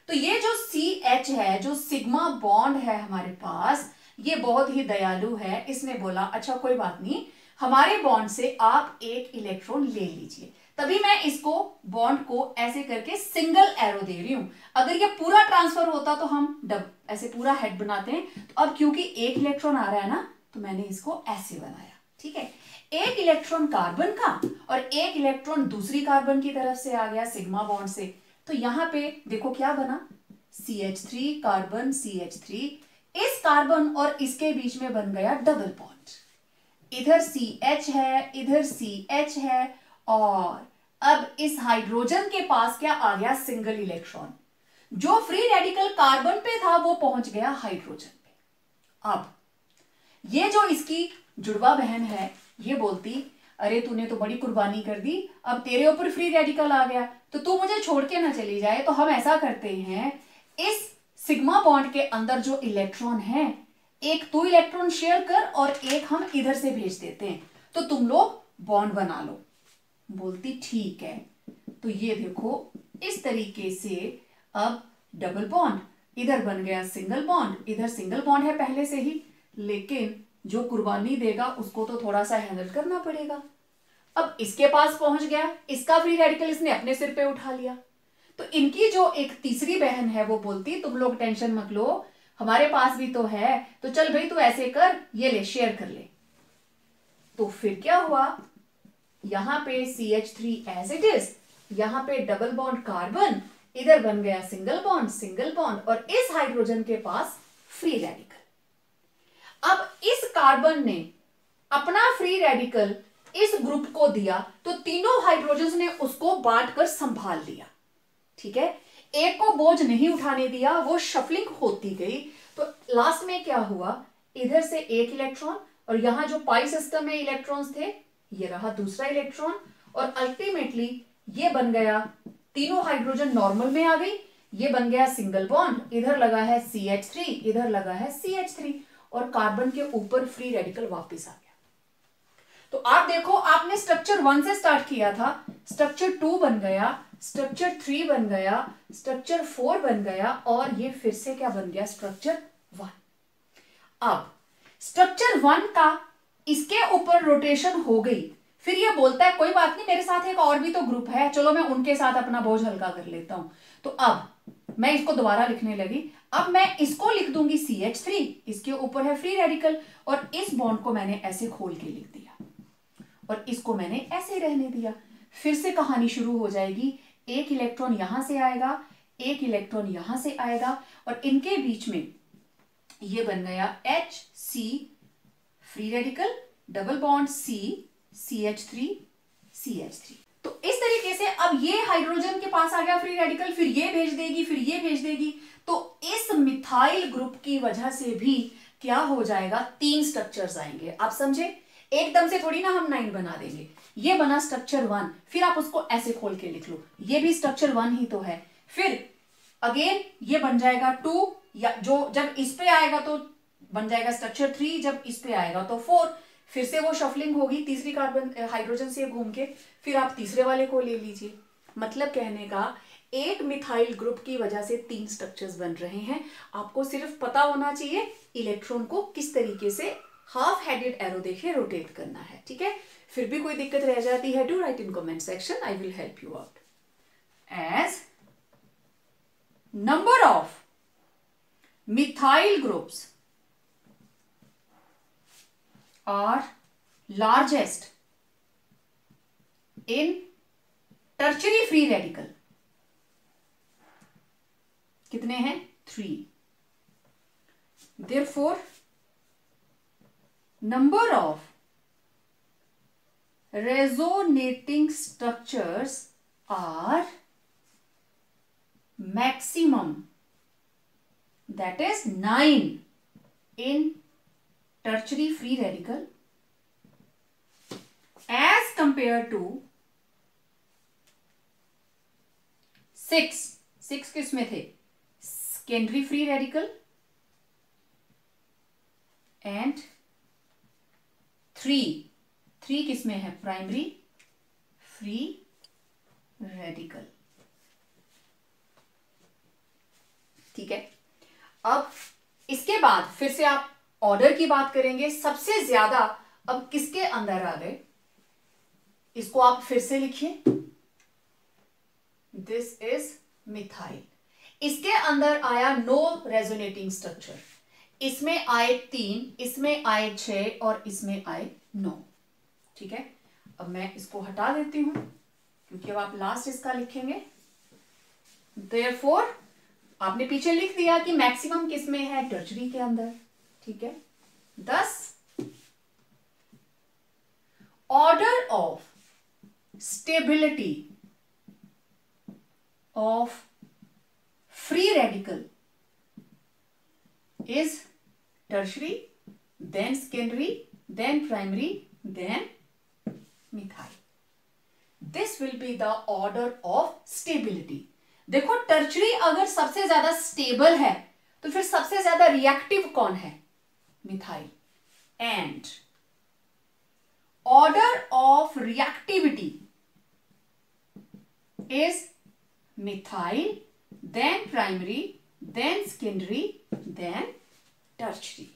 तो ये जो CH है, जो सिग्मा बॉन्ड है हमारे पास, ये बहुत ही दयालु है। इसने बोला अच्छा कोई बात नहीं, हमारे बॉन्ड से आप एक इलेक्ट्रॉन ले लीजिए। तभी मैं इसको बॉन्ड को ऐसे करके सिंगल एरो दे रही हूं। अगर ये पूरा ट्रांसफर होता तो हम डबल ऐसे पूरा हेड बनाते हैं। तो अब क्योंकि एक इलेक्ट्रॉन आ रहा है ना, तो मैंने इसको ऐसे बनाया। ठीक है, एक इलेक्ट्रॉन कार्बन का और एक इलेक्ट्रॉन दूसरी कार्बन की तरफ से आ गया सिग्मा बॉन्ड से। तो यहां पे देखो क्या बना, CH3 कार्बन CH3, इस कार्बन और इसके बीच में बन गया डबल बॉन्ड। इधर CH है, इधर CH है, और अब इस हाइड्रोजन के पास क्या आ गया, सिंगल इलेक्ट्रॉन। जो फ्री रेडिकल कार्बन पे था वो पहुंच गया हाइड्रोजन पे। अब ये जो इसकी जुड़वा बहन है, ये बोलती अरे तूने तो बड़ी कुर्बानी कर दी, अब तेरे ऊपर फ्री रेडिकल आ गया तो तू मुझे छोड़ के ना चली जाए। तो हम ऐसा करते हैं, इस सिग्मा बॉन्ड के अंदर जो इलेक्ट्रॉन है, एक तू इलेक्ट्रॉन शेयर कर और एक हम इधर से भेज देते हैं, तो तुम लोग बॉन्ड बना लो। बोलती ठीक है। तो ये देखो इस तरीके से अब डबल बॉन्ड, इधर बन गया सिंगल बॉन्ड, इधर सिंगल बॉन्ड है पहले से ही, लेकिन जो कुर्बानी देगा उसको तो थोड़ा सा हैंडल करना पड़ेगा। अब इसके पास पहुंच गया, इसका फ्री रेडिकल इसने अपने सिर पे उठा लिया। तो इनकी जो एक तीसरी बहन है वो बोलती तुम लोग टेंशन मत लो, हमारे पास भी तो है, तो चल भाई तू ऐसे कर, ये ले शेयर कर ले। तो फिर क्या हुआ, यहां पे CH3 एज इट इज, यहां पे डबल बॉन्ड कार्बन, इधर बन गया सिंगल बॉन्ड, और इस हाइड्रोजन के पास फ्री रेडिकल। अब इस कार्बन ने अपना फ्री रेडिकल इस ग्रुप को दिया, तो तीनों हाइड्रोजन्स ने उसको बांटकर संभाल लिया। ठीक है, एक को बोझ नहीं उठाने दिया, वो शफलिंग होती गई। तो लास्ट में क्या हुआ, इधर से एक इलेक्ट्रॉन, और यहां जो पाई सिस्टम में इलेक्ट्रॉन्स थे, ये रहा दूसरा इलेक्ट्रॉन, और अल्टीमेटली ये बन गया, तीनों हाइड्रोजन नॉर्मल में आ गई, ये बन गया सिंगल बॉन्ड, इधर लगा है CH3, इधर लगा है CH3, और कार्बन के ऊपर फ्री रेडिकल वापस आ गया। तो आप देखो, आपने स्ट्रक्चर 1 से स्टार्ट किया था, स्ट्रक्चर 2 बन गया, स्ट्रक्चर 3 बन गया, स्ट्रक्चर 4 बन गया, और ये फिर से क्या बन गया, स्ट्रक्चर 1। अब स्ट्रक्चर 1 का इसके ऊपर रोटेशन हो गई, फिर ये बोलता है कोई बात नहीं, मेरे साथ एक और भी तो ग्रुप है, चलो मैं उनके साथ अपना बोझ हल्का कर लेता हूं। तो अब मैं इसको दोबारा लिखने लगी, अब मैं इसको लिख दूंगी CH3, इसके ऊपर है फ्री रेडिकल, और इस बॉन्ड को मैंने ऐसे खोल के लिख दिया, और इसको मैंने ऐसे रहने दिया। फिर से कहानी शुरू हो जाएगी, एक इलेक्ट्रॉन यहां से आएगा, एक इलेक्ट्रॉन यहां से आएगा, और इनके बीच में ये बन गया HC free radical, double bond C, CH3, CH3। तो इस तरीके से अब ये हाइड्रोजन के पास आ गया फ्री रेडिकल, फिर ये भेज देगी, फिर ये भेज देगी, तो इस मिथाइल ग्रुप की वजह से भी क्या हो जाएगा, 3 स्ट्रक्चर्स आएंगे। आप समझे, एकदम से थोड़ी ना हम 9 बना देंगे। ये बना स्ट्रक्चर 1, फिर आप उसको ऐसे खोल के लिख लो, ये भी स्ट्रक्चर 1 ही तो है। फिर अगेन ये बन जाएगा 2, या जो जब इस पे आएगा तो बन जाएगा स्ट्रक्चर 3, जब इस पे आएगा तो 4, फिर से वो शफलिंग होगी तीसरी कार्बन हाइड्रोजन से घूम के, फिर आप तीसरे वाले को ले लीजिए। मतलब कहने का, एक मिथाइल ग्रुप की वजह से 3 स्ट्रक्चर्स बन रहे हैं। आपको सिर्फ पता होना चाहिए इलेक्ट्रॉन को किस तरीके से हाफ हेडेड एरो देखे रोटेट करना है, ठीक है। फिर भी कोई दिक्कत रह जाती है, do write in comment section, I will help you out. As number of methyl groups are largest in tertiary free radical, कितने हैं, 3। therefore number of resonating structures are maximum, that is 9 in tertiary free radical as compared to 6 किस में थे, secondary free radical and 3 किस में है, primary free radical, ठीक है। अब इसके बाद फिर से आप ऑर्डर की बात करेंगे, सबसे ज्यादा अब किसके अंदर आ गए, इसको आप फिर से लिखिए, दिस इज मिथाइल। इसके अंदर आया नो रेजोनेटिंग स्ट्रक्चर, इसमें आए 3, इसमें आए 6 और इसमें आए 9, ठीक है। अब मैं इसको हटा देती हूं क्योंकि अब आप लास्ट इसका लिखेंगे। देयरफॉर आपने पीछे लिख दिया कि मैक्सिमम किस में है, टर्चरी के अंदर, ठीक है। 10 order of stability of free radical is tertiary, then secondary, then primary, then methyl. This will be the order of stability. देखो, टर्चरी अगर सबसे ज्यादा स्टेबल है तो फिर सबसे ज्यादा रिएक्टिव कौन है, methyl. And order of reactivity is methyl, then primary, then secondary, then tertiary.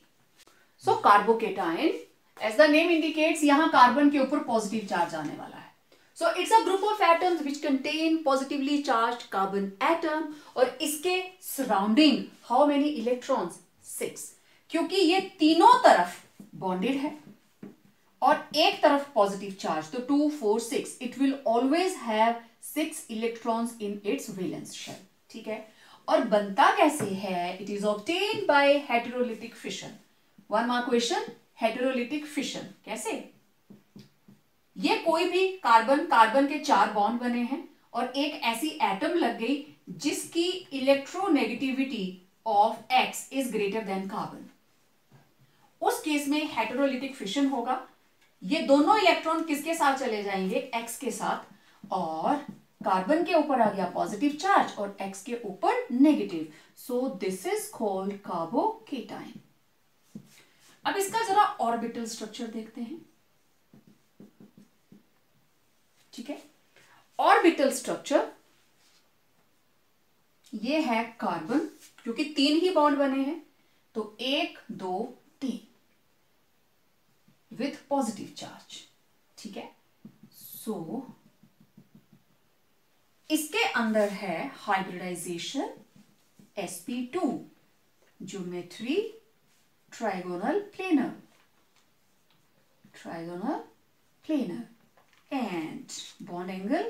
So carbocation, as the name indicates, यहां कार्बन के ऊपर पॉजिटिव चार्ज आने वाला है। So it's a group of atoms which contain positively charged carbon atom, और इसके surrounding how many electrons, 6, क्योंकि ये तीनों तरफ bonded है और एक तरफ positive charge, तो 2, 4, 6, it will always have 6 electrons in its valence shell, ठीक है। और बनता कैसे है, it is obtained by heterolytic fission। 1 mark question, heterolytic fission कैसे, ये कोई भी कार्बन के 4 बॉन्ड बने हैं और एक ऐसी एटम लग गई जिसकी electronegativity of X is greater than carbon, उस केस में हेटेरोलिटिक फिशन होगा। ये दोनों इलेक्ट्रॉन किसके साथ चले जाएंगे, X के साथ, और कार्बन के ऊपर आ गया पॉजिटिव चार्ज और X के ऊपर negative, so this is called carbocation. अब इसका जरा ऑर्बिटल स्ट्रक्चर देखते हैं, ठीक है। ऑर्बिटल स्ट्रक्चर ये है कार्बन, क्योंकि 3 ही बॉन्ड बने हैं, तो 1, 2, 3 विथ पॉजिटिव चार्ज, ठीक है। सो इसके अंदर है hybridisation, sp2, geometry, trigonal planar, and bond angle,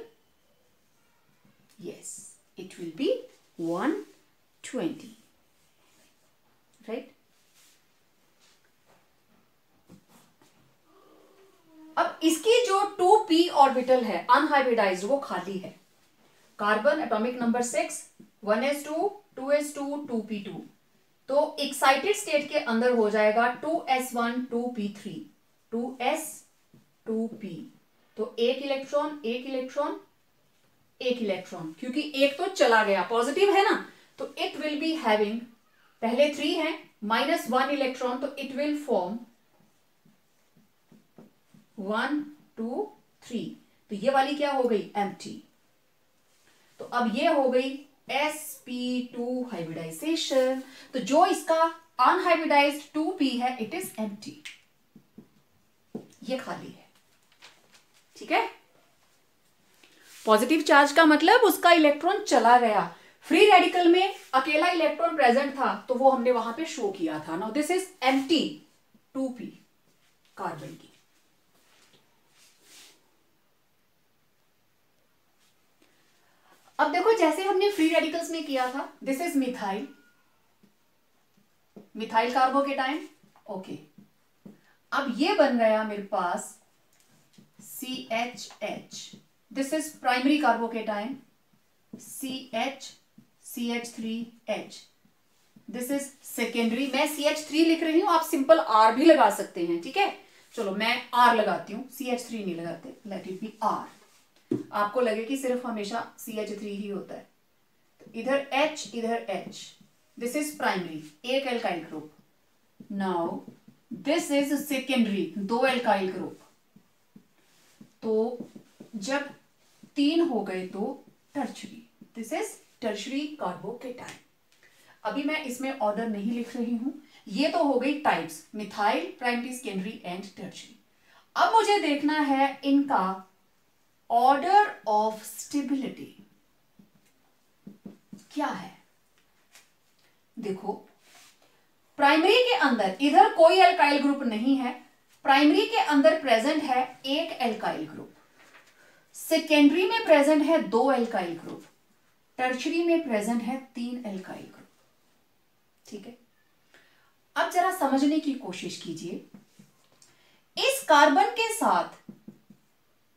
yes, it will be 120, right। अब इसकी जो 2p ऑर्बिटल है अनहाइब्रिडाइज्ड, वो खाली है, carbon atomic number 6, 1s2, 2s2, 2p2। तो एक्साइटेड स्टेट के अंदर हो जाएगा 2s1, 2p3, 2s, 2p। तो एक इलेक्ट्रॉन, एक इलेक्ट्रॉन, एक इलेक्ट्रॉन, क्योंकि एक तो चला गया, पॉजिटिव है ना, तो इट विल बी हैविंग, पहले 3 है, -1 इलेक्ट्रॉन, तो इट विल फॉर्म 1, 2, 3। तो ये वाली क्या हो गई, एम्प्टी। तो अब ये हो गई sp2 हाइब्रिडाइजेशन। तो जो इसका अनहाइब्रिडाइज्ड 2p है, इट इज एम्प्टी, ये खाली है। ठीक है, पॉजिटिव चार्ज का मतलब उसका इलेक्ट्रॉन चला गया। फ्री रेडिकल में अकेला इलेक्ट्रॉन प्रेजेंट था, तो वो हमने वहां पे शो किया था। Now this is empty 2p carbon की। अब देखो, जैसे हमने फ्री रेडिकल्स में किया था, this is methyl, methyl carbocation. Okay, अब ये बन गया मेरे पास CHH, this is primary carbocation, CH3H, this is secondary. मैं CH3 लिख रही हूं, आप सिंपल R भी लगा सकते हैं। ठीक है, चलो मैं R लगाती हूं, CH3 नहीं लगाते, लेट इट बी R। आपको लगे कि सिर्फ हमेशा CH3 ही होता है, तो इधर H, इधर H, दिस इज प्राइमरी, एक alkyl group. Now this is secondary, 2 alkyl group. तो जब 3 हो गए तो tertiary, this is tertiary carbocation. अभी मैं इसमें ऑर्डर नहीं लिख रही हूं, ये तो हो गई types, methyl, primary, secondary and tertiary. अब मुझे देखना है इनका ऑर्डर ऑफ स्टेबिलिटी क्या है। देखो, प्राइमरी के अंदर इधर कोई एल्काइल ग्रुप नहीं है, प्राइमरी के अंदर प्रेजेंट है एक एल्काइल ग्रुप, सेकेंडरी में प्रेजेंट है 2 एल्काइल ग्रुप, टर्शरी में प्रेजेंट है 3 एल्काइल ग्रुप। ठीक है, अब जरा समझने की कोशिश कीजिए। इस कार्बन के साथ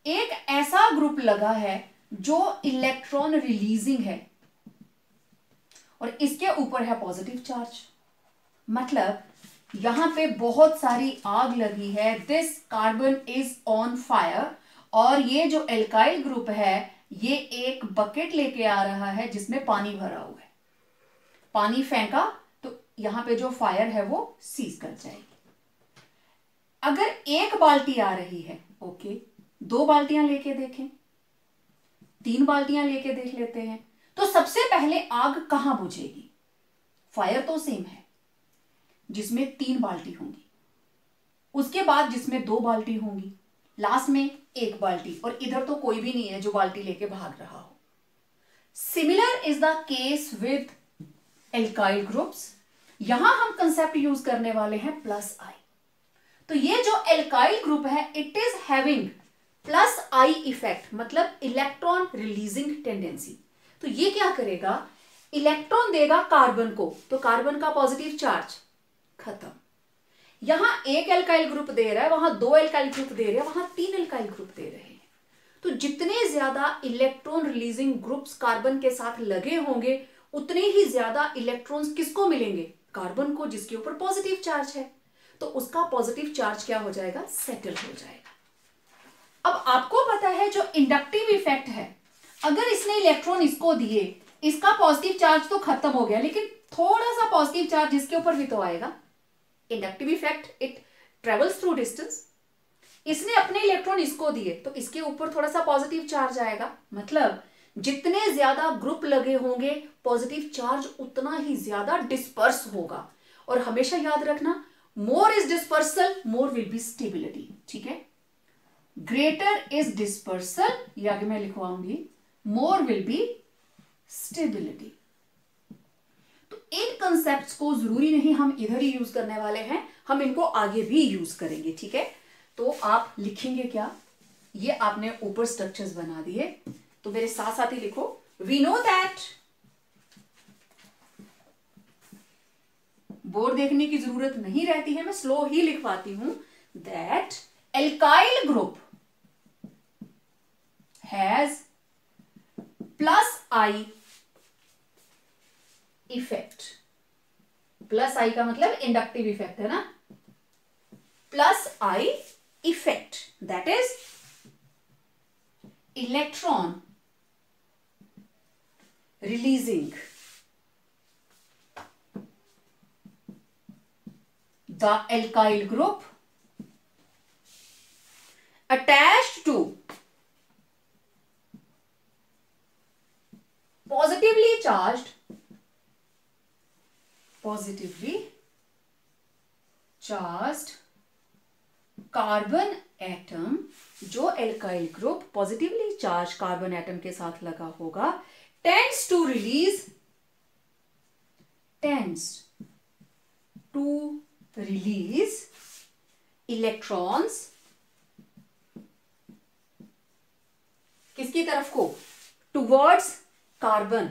एक ऐसा ग्रुप लगा है जो इलेक्ट्रॉन रिलीजिंग है, और इसके ऊपर है पॉजिटिव चार्ज, मतलब यहां पे बहुत सारी आग लगी है, this carbon is on fire. और ये जो एल्काइल ग्रुप है, ये एक बकेट लेके आ रहा है जिसमें पानी भरा हुआ है, पानी फेंका तो यहां पे जो फायर है वो सीज कर जाएगी। अगर एक बाल्टी आ रही है, ओके, 2 बाल्टियां लेके देखें, 3 बाल्टियां लेके देख लेते हैं, तो सबसे पहले आग कहां बुझेगी? फायर तो सेम है, जिसमें 3 बाल्टी होंगी, उसके बाद जिसमें 2 बाल्टी होंगी, लास्ट में 1 बाल्टी, और इधर तो कोई भी नहीं है जो बाल्टी लेके भाग रहा हो। Similar is the case with alkyl groups. यहां हम कंसेप्ट यूज करने वाले हैं प्लस आई। तो ये जो एल्काइल ग्रुप है, it is having plus I effect, मतलब इलेक्ट्रॉन रिलीजिंग टेंडेंसी। तो ये क्या करेगा, इलेक्ट्रॉन देगा कार्बन को, तो कार्बन का पॉजिटिव चार्ज खत्म। यहां एक एल्काइल ग्रुप दे रहा है, वहां 2 एल्काइल ग्रुप दे रहे हैं, वहां 3 एल्काइल ग्रुप दे रहे हैं। तो जितने ज्यादा इलेक्ट्रॉन रिलीजिंग ग्रुप्स कार्बन के साथ लगे होंगे, उतने ही ज्यादा इलेक्ट्रॉन्स किसको मिलेंगे? कार्बन को, जिसके ऊपर पॉजिटिव चार्ज है। तो उसका पॉजिटिव चार्ज क्या हो जाएगा? सेटल हो जाएगा। अब आपको पता है जो इंडक्टिव इफेक्ट है, अगर इसने इलेक्ट्रॉन इसको दिए, इसका पॉजिटिव चार्ज तो खत्म हो गया, लेकिन थोड़ा सा पॉजिटिव चार्ज इसके ऊपर भी तो आएगा। Inductive effect, it travels through distance. इसने अपने इलेक्ट्रॉन इसको दिए, तो इसके ऊपर थोड़ा सा पॉजिटिव चार्ज आएगा, मतलब जितने ज्यादा ग्रुप लगे होंगे, पॉजिटिव चार्ज उतना ही ज्यादा डिस्पर्स होगा। और हमेशा याद रखना, more is dispersal, more will be stability. ठीक है, ग्रेटर इज डिस्पर्सल, ये आगे मैं लिखवाऊंगी, मोर विल बी स्टेबिलिटी। तो इन कंसेप्ट्स को जरूरी नहीं हम इधर ही यूज करने वाले हैं, हम इनको आगे भी यूज करेंगे। ठीक है, तो आप लिखेंगे क्या? ये आपने ऊपर स्ट्रक्चर्स बना दिए, तो मेरे साथ साथ ही लिखो, वी नो दैट, बोर्ड देखने की जरूरत नहीं रहती है, मैं स्लो ही लिखवाती हूं, that alkyl group has plus I effect. Plus I का मतलब इंडक्टिव इफेक्ट है ना, plus I effect, that is electron releasing the alkyl group attached to positively charged carbon atom, जो alkyl group positively charge carbon atom के साथ लगा होगा, tends to release electrons किसकी तरफ को, towards कार्बन,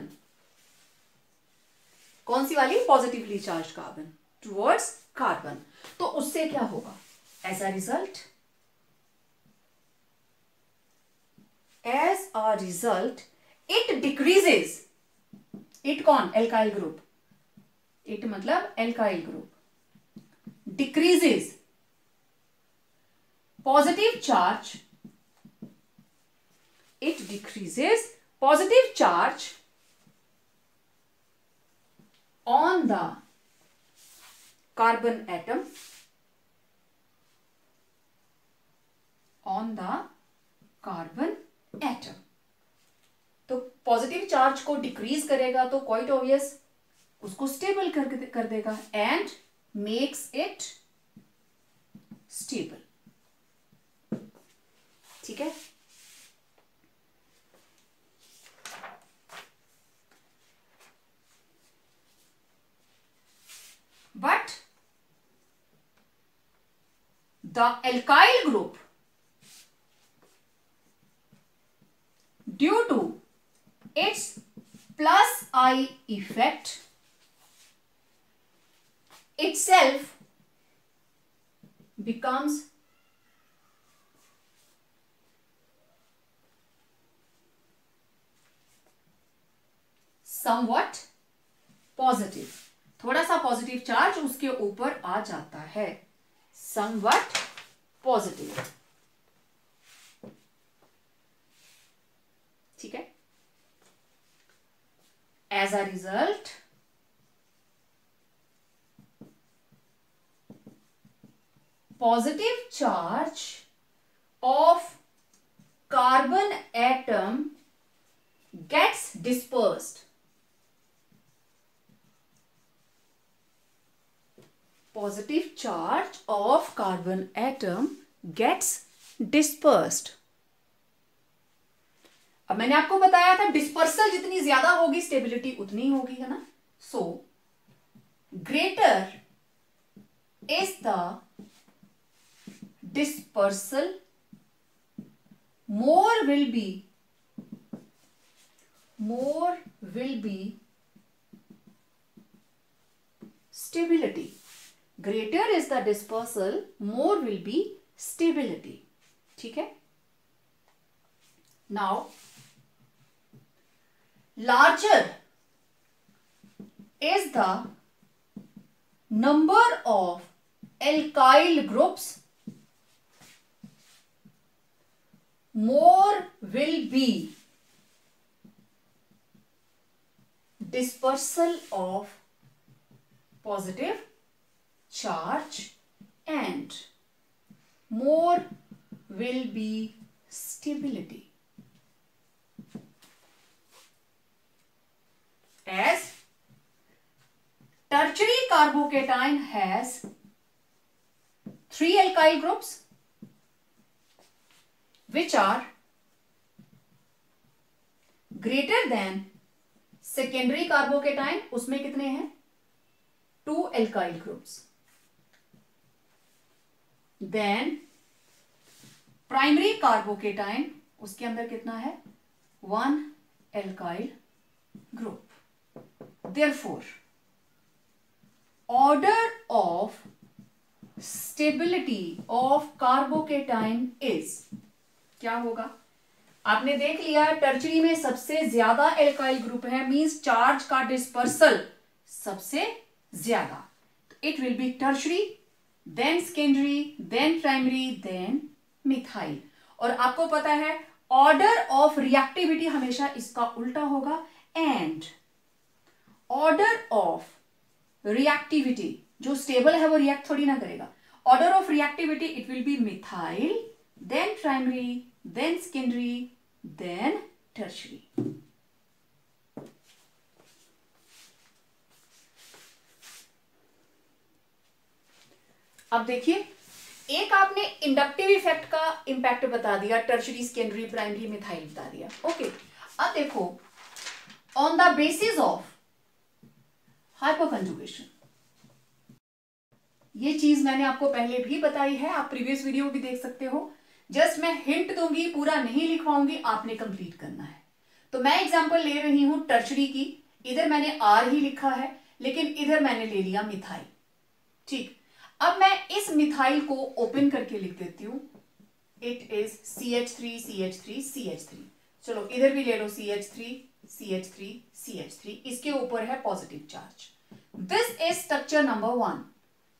कौन सी वाली, positively charge carbon, towards carbon. तो उससे क्या होगा, as a result it decreases, it कौन, एल्काइल ग्रुप, इट मतलब alkyl group, decreases positive charge, it decreases positive charge on the carbon atom, on the carbon atom. तो positive charge को decrease करेगा तो क्वाइट ऑब्वियस उसको stable कर देगा, and makes it stable. ठीक है, but the alkyl group, due to its plus I effect, itself becomes somewhat positive, थोड़ा सा पॉजिटिव चार्ज उसके ऊपर आ जाता है, somewhat positive। ठीक है, as a result positive charge of carbon atom gets dispersed, positive charge of carbon atom gets dispersed. अब मैंने आपको बताया था डिस्पर्सल जितनी ज्यादा होगी स्टेबिलिटी उतनी होगी, है ना। So greater is the dispersal, more will be stability. Greater is the dispersal, more will be stability. ठीक है, now larger is the number of alkyl groups, more will be dispersal of positive charge and more will be stability. As tertiary carbocation has 3 alkyl groups which are greater than secondary carbocation, उसमें कितने हैं 2 alkyl groups, then primary carbocation उसके अंदर कितना है 1 alkyl group. Therefore order of stability of carbocation is क्या होगा, आपने देख लिया टर्शरी में सबसे ज्यादा एल्काइल ग्रुप है, मींस चार्ज का डिस्पर्सल सबसे ज्यादा। It will be tertiary, then secondary, then primary, then methyl. और आपको पता है ऑर्डर ऑफ रिएक्टिविटी हमेशा इसका उल्टा होगा, एंड ऑर्डर ऑफ रिएक्टिविटी, जो स्टेबल है वो रिएक्ट थोड़ी ना करेगा, order of reactivity it will be methyl, then primary, then secondary, then tertiary. अब देखिए, एक आपने इंडक्टिव इफेक्ट का इंपैक्ट बता दिया, टर्शरी, सेकेंडरी, प्राइमरी, मिथाइल बता दिया। ओके, अब देखो ऑन द बेसिस ऑफ हाइपोकंजुगेशन, ये चीज मैंने आपको पहले भी बताई है, आप प्रीवियस वीडियो भी देख सकते हो। जस्ट मैं हिंट दूंगी, पूरा नहीं लिखवाऊंगी, आपने कंप्लीट करना है। तो मैं एग्जांपल ले रही हूं टर्शरी की, इधर मैंने आर ही लिखा है, लेकिन इधर मैंने ले लिया मिथाइल। ठीक, अब मैं इस मिथाइल को ओपन करके लिख देती हूं, it is CH3 CH3 CH3। चलो इधर भी ले लो CH3 CH3 CH3, इसके ऊपर है positive charge. This is structure number 1।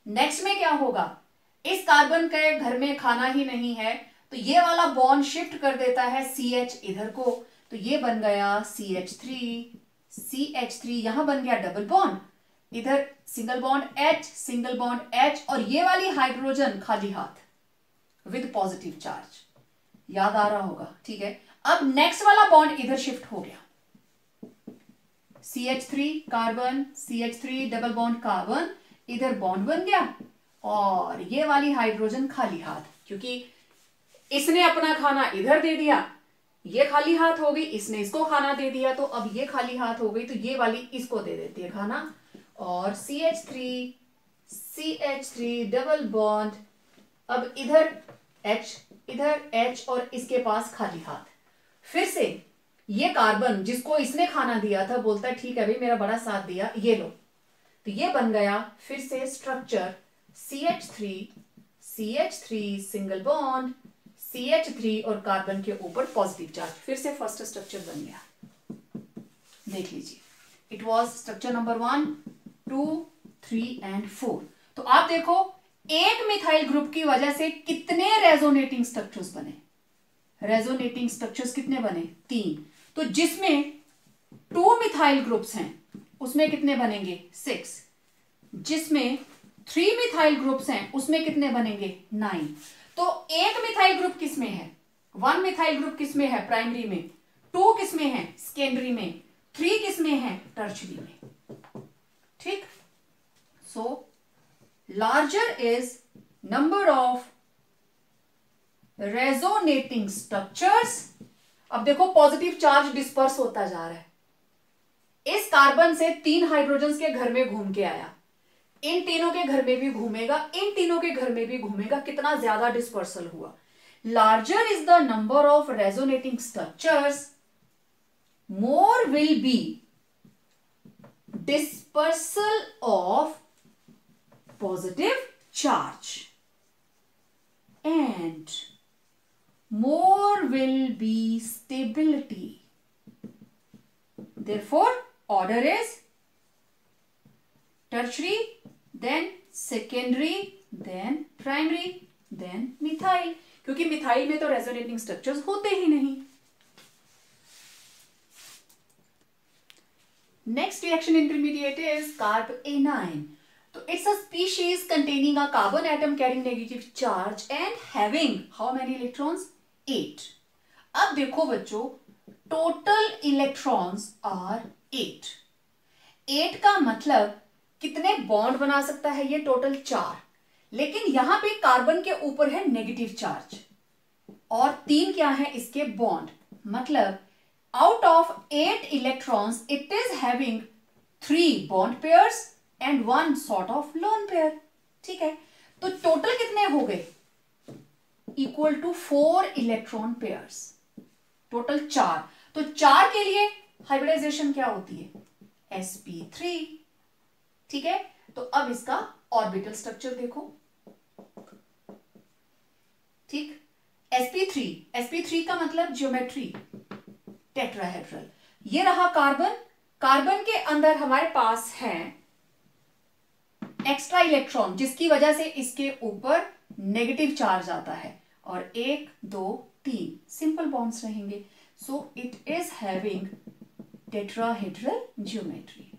Next में क्या होगा, इस कार्बन के घर में खाना ही नहीं है, तो ये वाला बॉन्ड शिफ्ट कर देता है CH इधर को, तो ये बन गया CH3, यहां बन गया डबल बॉन्ड, इधर single bond H, single bond H, और ये वाली हाइड्रोजन खाली हाथ विद पॉजिटिव चार्ज। याद आ रहा होगा, ठीक है। अब नेक्स्ट वाला बॉन्ड इधर शिफ्ट हो गया, CH3 carbon, CH3 double bond carbon, इधर बॉन्ड बन गया, और ये वाली हाइड्रोजन खाली हाथ, क्योंकि इसने अपना खाना इधर दे दिया, ये खाली हाथ हो गई, इसने इसको खाना दे दिया, तो अब ये खाली हाथ हो गई, तो ये वाली इसको दे देती है खाना, और CH3 डबल बॉन्ड, अब इधर H और इसके पास खाली हाथ। फिर से ये कार्बन जिसको इसने खाना दिया था बोलता है ठीक है भाई मेरा बड़ा साथ दिया, ये लो, तो ये बन गया फिर से structure CH3 single bond, CH3 और कार्बन के ऊपर पॉजिटिव चार्ज, फिर से फर्स्ट स्ट्रक्चर बन गया। देख लीजिए, it was structure number 1, 2, 3 and 4। तो आप देखो एक मिथाइल ग्रुप की वजह से कितने रेजोनेटिंग स्ट्रक्चर्स बने। रेजोनेटिंग स्ट्रक्चर्स कितने बने? 3। तो जिसमें 2 मिथाइल ग्रुप्स हैं उसमें कितने बनेंगे? 6। जिसमें 3 मिथाइल ग्रुप्स हैं उसमें कितने बनेंगे? 9। तो एक मिथाइल ग्रुप किसमें है? 1 मिथाइल ग्रुप किसमें है? प्राइमरी में। 2 किसमें है? सेकेंडरी में। 3 किसमें है? टर्शरी में। ठीक। So larger is number of resonating structures. अब देखो पॉजिटिव चार्ज डिस्पर्स होता जा रहा है, इस कार्बन से 3 हाइड्रोजन के घर में घूम के आया, इन तीनों के घर में भी घूमेगा, इन तीनों के घर में भी घूमेगा, कितना ज्यादा डिस्पर्सल हुआ। Larger is the number of resonating structures, more will be dispersal of positive charge and more will be stability. Therefore order is tertiary, then secondary, then primary, then methyl, क्योंकि मिथाइल में तो resonating structures होते ही नहीं। Next reaction intermediate is carb A9. So it's a species containing a carbon atom carrying negative charge and having how many electrons? 8. अब देखो बच्चों, total electrons are 8. 8 का मतलब कितने बॉन्ड बना सकता है ये? टोटल 4। लेकिन यहां पे कार्बन के ऊपर है नेगेटिव चार्ज और 3 क्या है इसके? बॉन्ड। मतलब out of 8 electrons it is having 3 bond pairs and 1 sort of lone pair। ठीक है, तो टोटल कितने हो गए? Equal to 4 electron pairs. Total 4। तो 4 के लिए हाइब्रिडाइजेशन क्या होती है? sp3। ठीक है, तो अब इसका ऑर्बिटल स्ट्रक्चर देखो। ठीक, sp3 का मतलब ज्योमेट्री टेट्राहेड्रल। ये रहा कार्बन। कार्बन के अंदर हमारे पास है एक्स्ट्रा इलेक्ट्रॉन, जिसकी वजह से इसके ऊपर नेगेटिव चार्ज आता है, और 1 2 3 सिंपल बॉन्ड्स रहेंगे। So it is having tetrahedral geometry.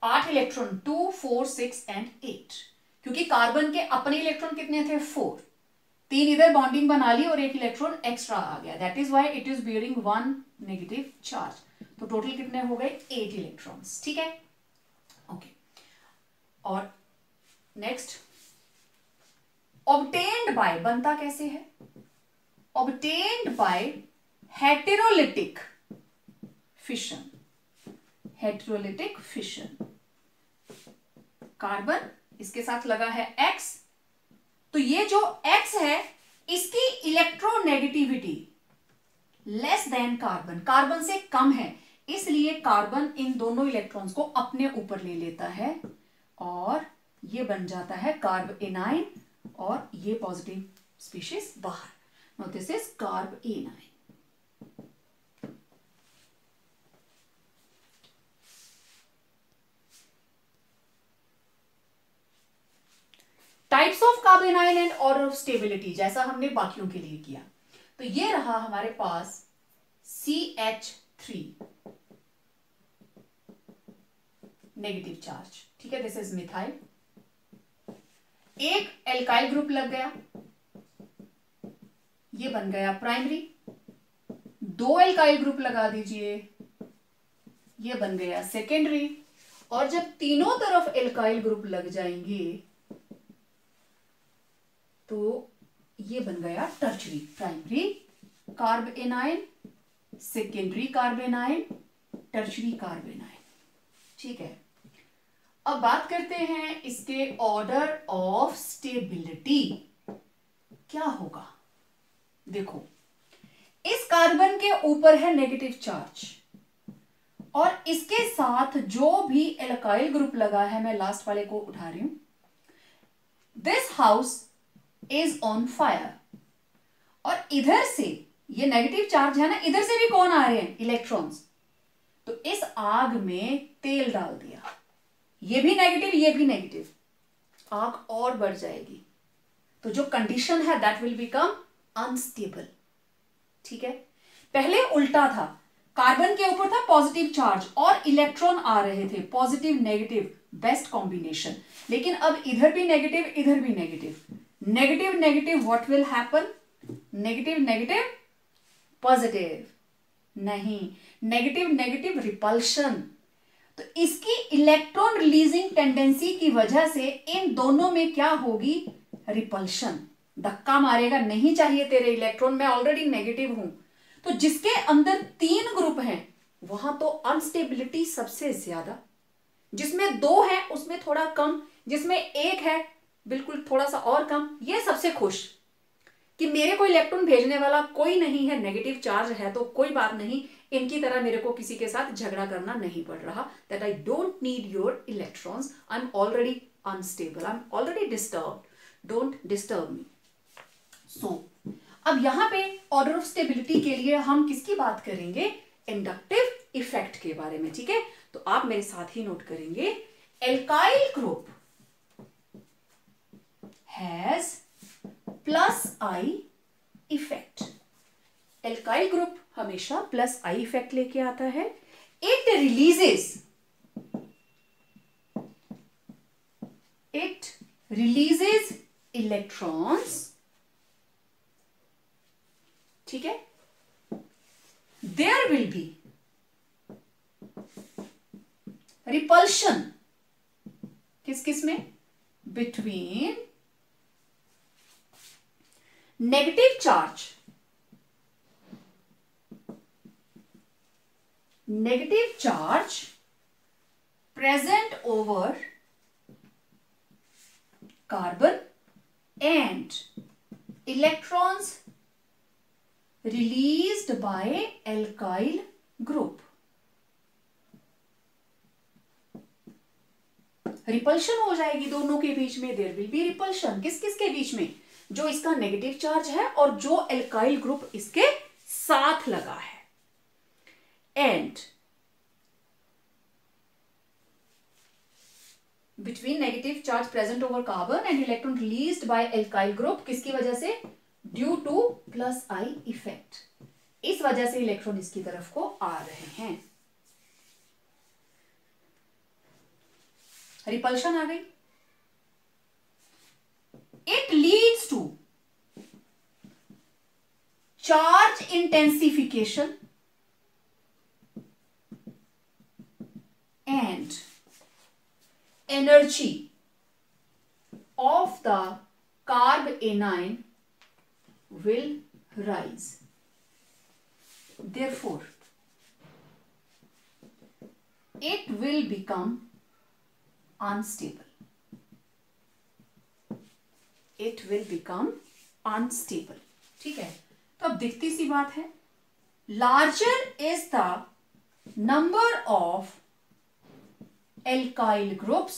8 electron 2 4 6 and 8, क्योंकि कार्बन के अपने इलेक्ट्रॉन कितने थे 4, 3 इधर बॉन्डिंग बना ली और 1 इलेक्ट्रॉन एक्स्ट्रा आ गया, that is why it is bearing 1 negative charge. तो टोटल कितने हो गए 8 इलेक्ट्रॉन्स। ठीक है, ओके। और नेक्स्ट, ऑब्टेन्ड बाय बनता कैसे है? Obtained by heterolytic fission. Heterolytic fission, carbon इसके साथ लगा है X, तो ये जो X है इसकी electronegativity less than carbon, carbon से कम है, इसलिए कार्बन इन दोनों इलेक्ट्रॉन्स को अपने ऊपर ले लेता है और ये बन जाता है कार्ब एनाइन, और ये पॉजिटिव स्पीशीज बाहर। Now this is carb A9. Types of carb A9 and order of stability, जैसा हमने बाकियों के लिए किया। तो ये रहा हमारे पास CH3 नेगेटिव चार्ज। ठीक है, दिस इज मिथाइल। एक एल्काइल ग्रुप लग गया, ये बन गया प्राइमरी। 2 एल्काइल ग्रुप लगा दीजिए, ये बन गया सेकेंडरी। और जब तीनों तरफ एल्काइल ग्रुप लग जाएंगे तो ये बन गया tertiary. Primary carb A9, secondary carb A9, tertiary carb A9. ठीक है, अब बात करते हैं इसके ऑर्डर ऑफ स्टेबिलिटी क्या होगा। देखो, इस कार्बन के ऊपर है नेगेटिव चार्ज और इसके साथ जो भी एल्काइल ग्रुप लगा है, मैं लास्ट वाले को उठा रही हूं, this house is on fire. और इधर से ये नेगेटिव चार्ज है ना, इधर से भी कौन आ रहे हैं इलेक्ट्रॉन्स, तो इस आग में तेल डाल दिया, ये भी नेगेटिव ये भी नेगेटिव, आग और बढ़ जाएगी, तो जो कंडीशन है दैट विल बिकम अनस्टेबल। ठीक है, पहले उल्टा था, कार्बन के ऊपर था पॉजिटिव चार्ज और इलेक्ट्रॉन आ रहे थे, पॉजिटिव नेगेटिव बेस्ट कॉम्बिनेशन, लेकिन अब इधर भी नेगेटिव इधर भी negative, negative negative what will happen, negative negative positive, नहीं, नेगेटिव नेगेटिव रिपल्शन। तो इसकी इलेक्ट्रॉन रिलीजिंग टेंडेंसी की वजह से इन दोनों में क्या होगी, रिपल्शन, धक्का मारेगा, नहीं चाहिए तेरे इलेक्ट्रॉन, मैं ऑलरेडी नेगेटिव हूं। तो जिसके अंदर 3 ग्रुप हैं वहां तो अनस्टेबिलिटी सबसे ज्यादा, जिसमें 2 है उसमें थोड़ा कम, जिसमें 1 है बिल्कुल थोड़ा सा और कम, ये सबसे खुश कि मेरे को इलेक्ट्रॉन भेजने वाला कोई नहीं है, नेगेटिव चार्ज है तो कोई बात नहीं, इनकी तरह मेरे को किसी के साथ झगड़ा करना नहीं पड़ रहा, that I don't need your electrons, I am already unstable, I am already disturbed, don't disturb me. So अब यहां पे ऑर्डर ऑफ स्टेबिलिटी के लिए हम किसकी बात करेंगे, इंडक्टिव इफेक्ट के बारे में। ठीक है, तो आप मेरे साथ ही नोट करेंगे, alkyl group has plus I effect. Alkyl group हमेशा प्लस आई इफेक्ट लेके आता है। It releases electrons. ठीक है, देयर विल बी रिपल्शन किस किस में, between negative charge, present over carbon and electrons released by alkyl group. Repulsion हो जाएगी दोनों के बीच में, देयर विल बी रिपल्शन, किस किस के बीच में, जो इसका नेगेटिव चार्ज है और जो एल्काइल ग्रुप इसके साथ लगा है. And between negative charge present over carbon and electron released by alkyl group, किसकी वजह से? Due two plus I effect. इस वजह से इलेक्ट्रॉन इसकी तरफ को आ रहे हैं. रिपल्शन आ गई. It leads to charge intensification and energy of the carb anion will rise. Therefore, it will become unstable. It will become unstable. ठीक है. तो अब दिखती सी बात है. Larger is the number of alkyl groups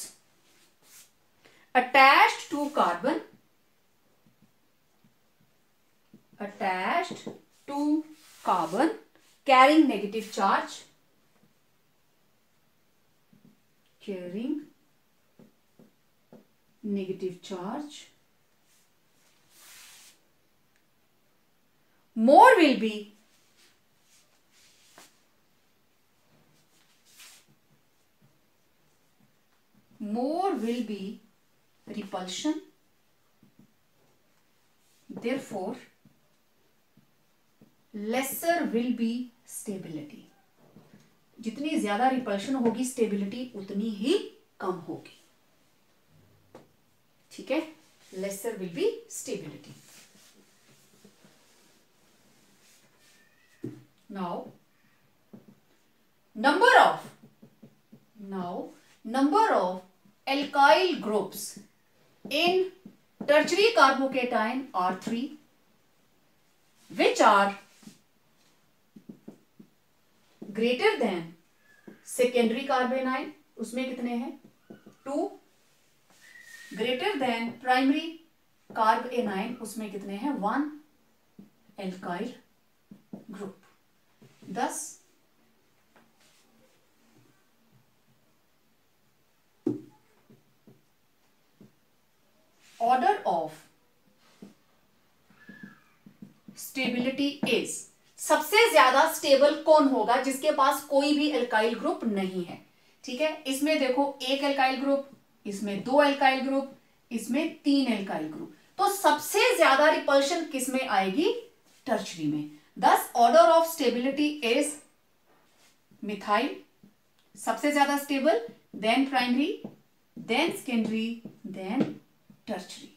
attached to carbon carrying negative charge, more will be repulsion. Therefore, lesser will be stability. जितनी ज्यादा repulsion होगी स्टेबिलिटी उतनी ही कम होगी. ठीक है. lesser will be stability. Now number of alkyl groups in tertiary carbocation are 3, which are greater than secondary carbanion. उसमें कितने हैं? 2. greater than primary carbanion. उसमें कितने हैं? 1 alkyl group. Thus order of stability is, सबसे ज्यादा स्टेबल कौन होगा? जिसके पास कोई भी एल्काइल ग्रुप नहीं है. ठीक है. इसमें देखो एक एल्काइल ग्रुप, इसमें 2 एल्काइल ग्रुप, इसमें 3 एल्काइल ग्रुप. तो सबसे ज्यादा रिपल्शन किस में आएगी? टर्शरी में. Thus order of stability is methyl सबसे ज्यादा stable, then primary, then secondary, then tertiary.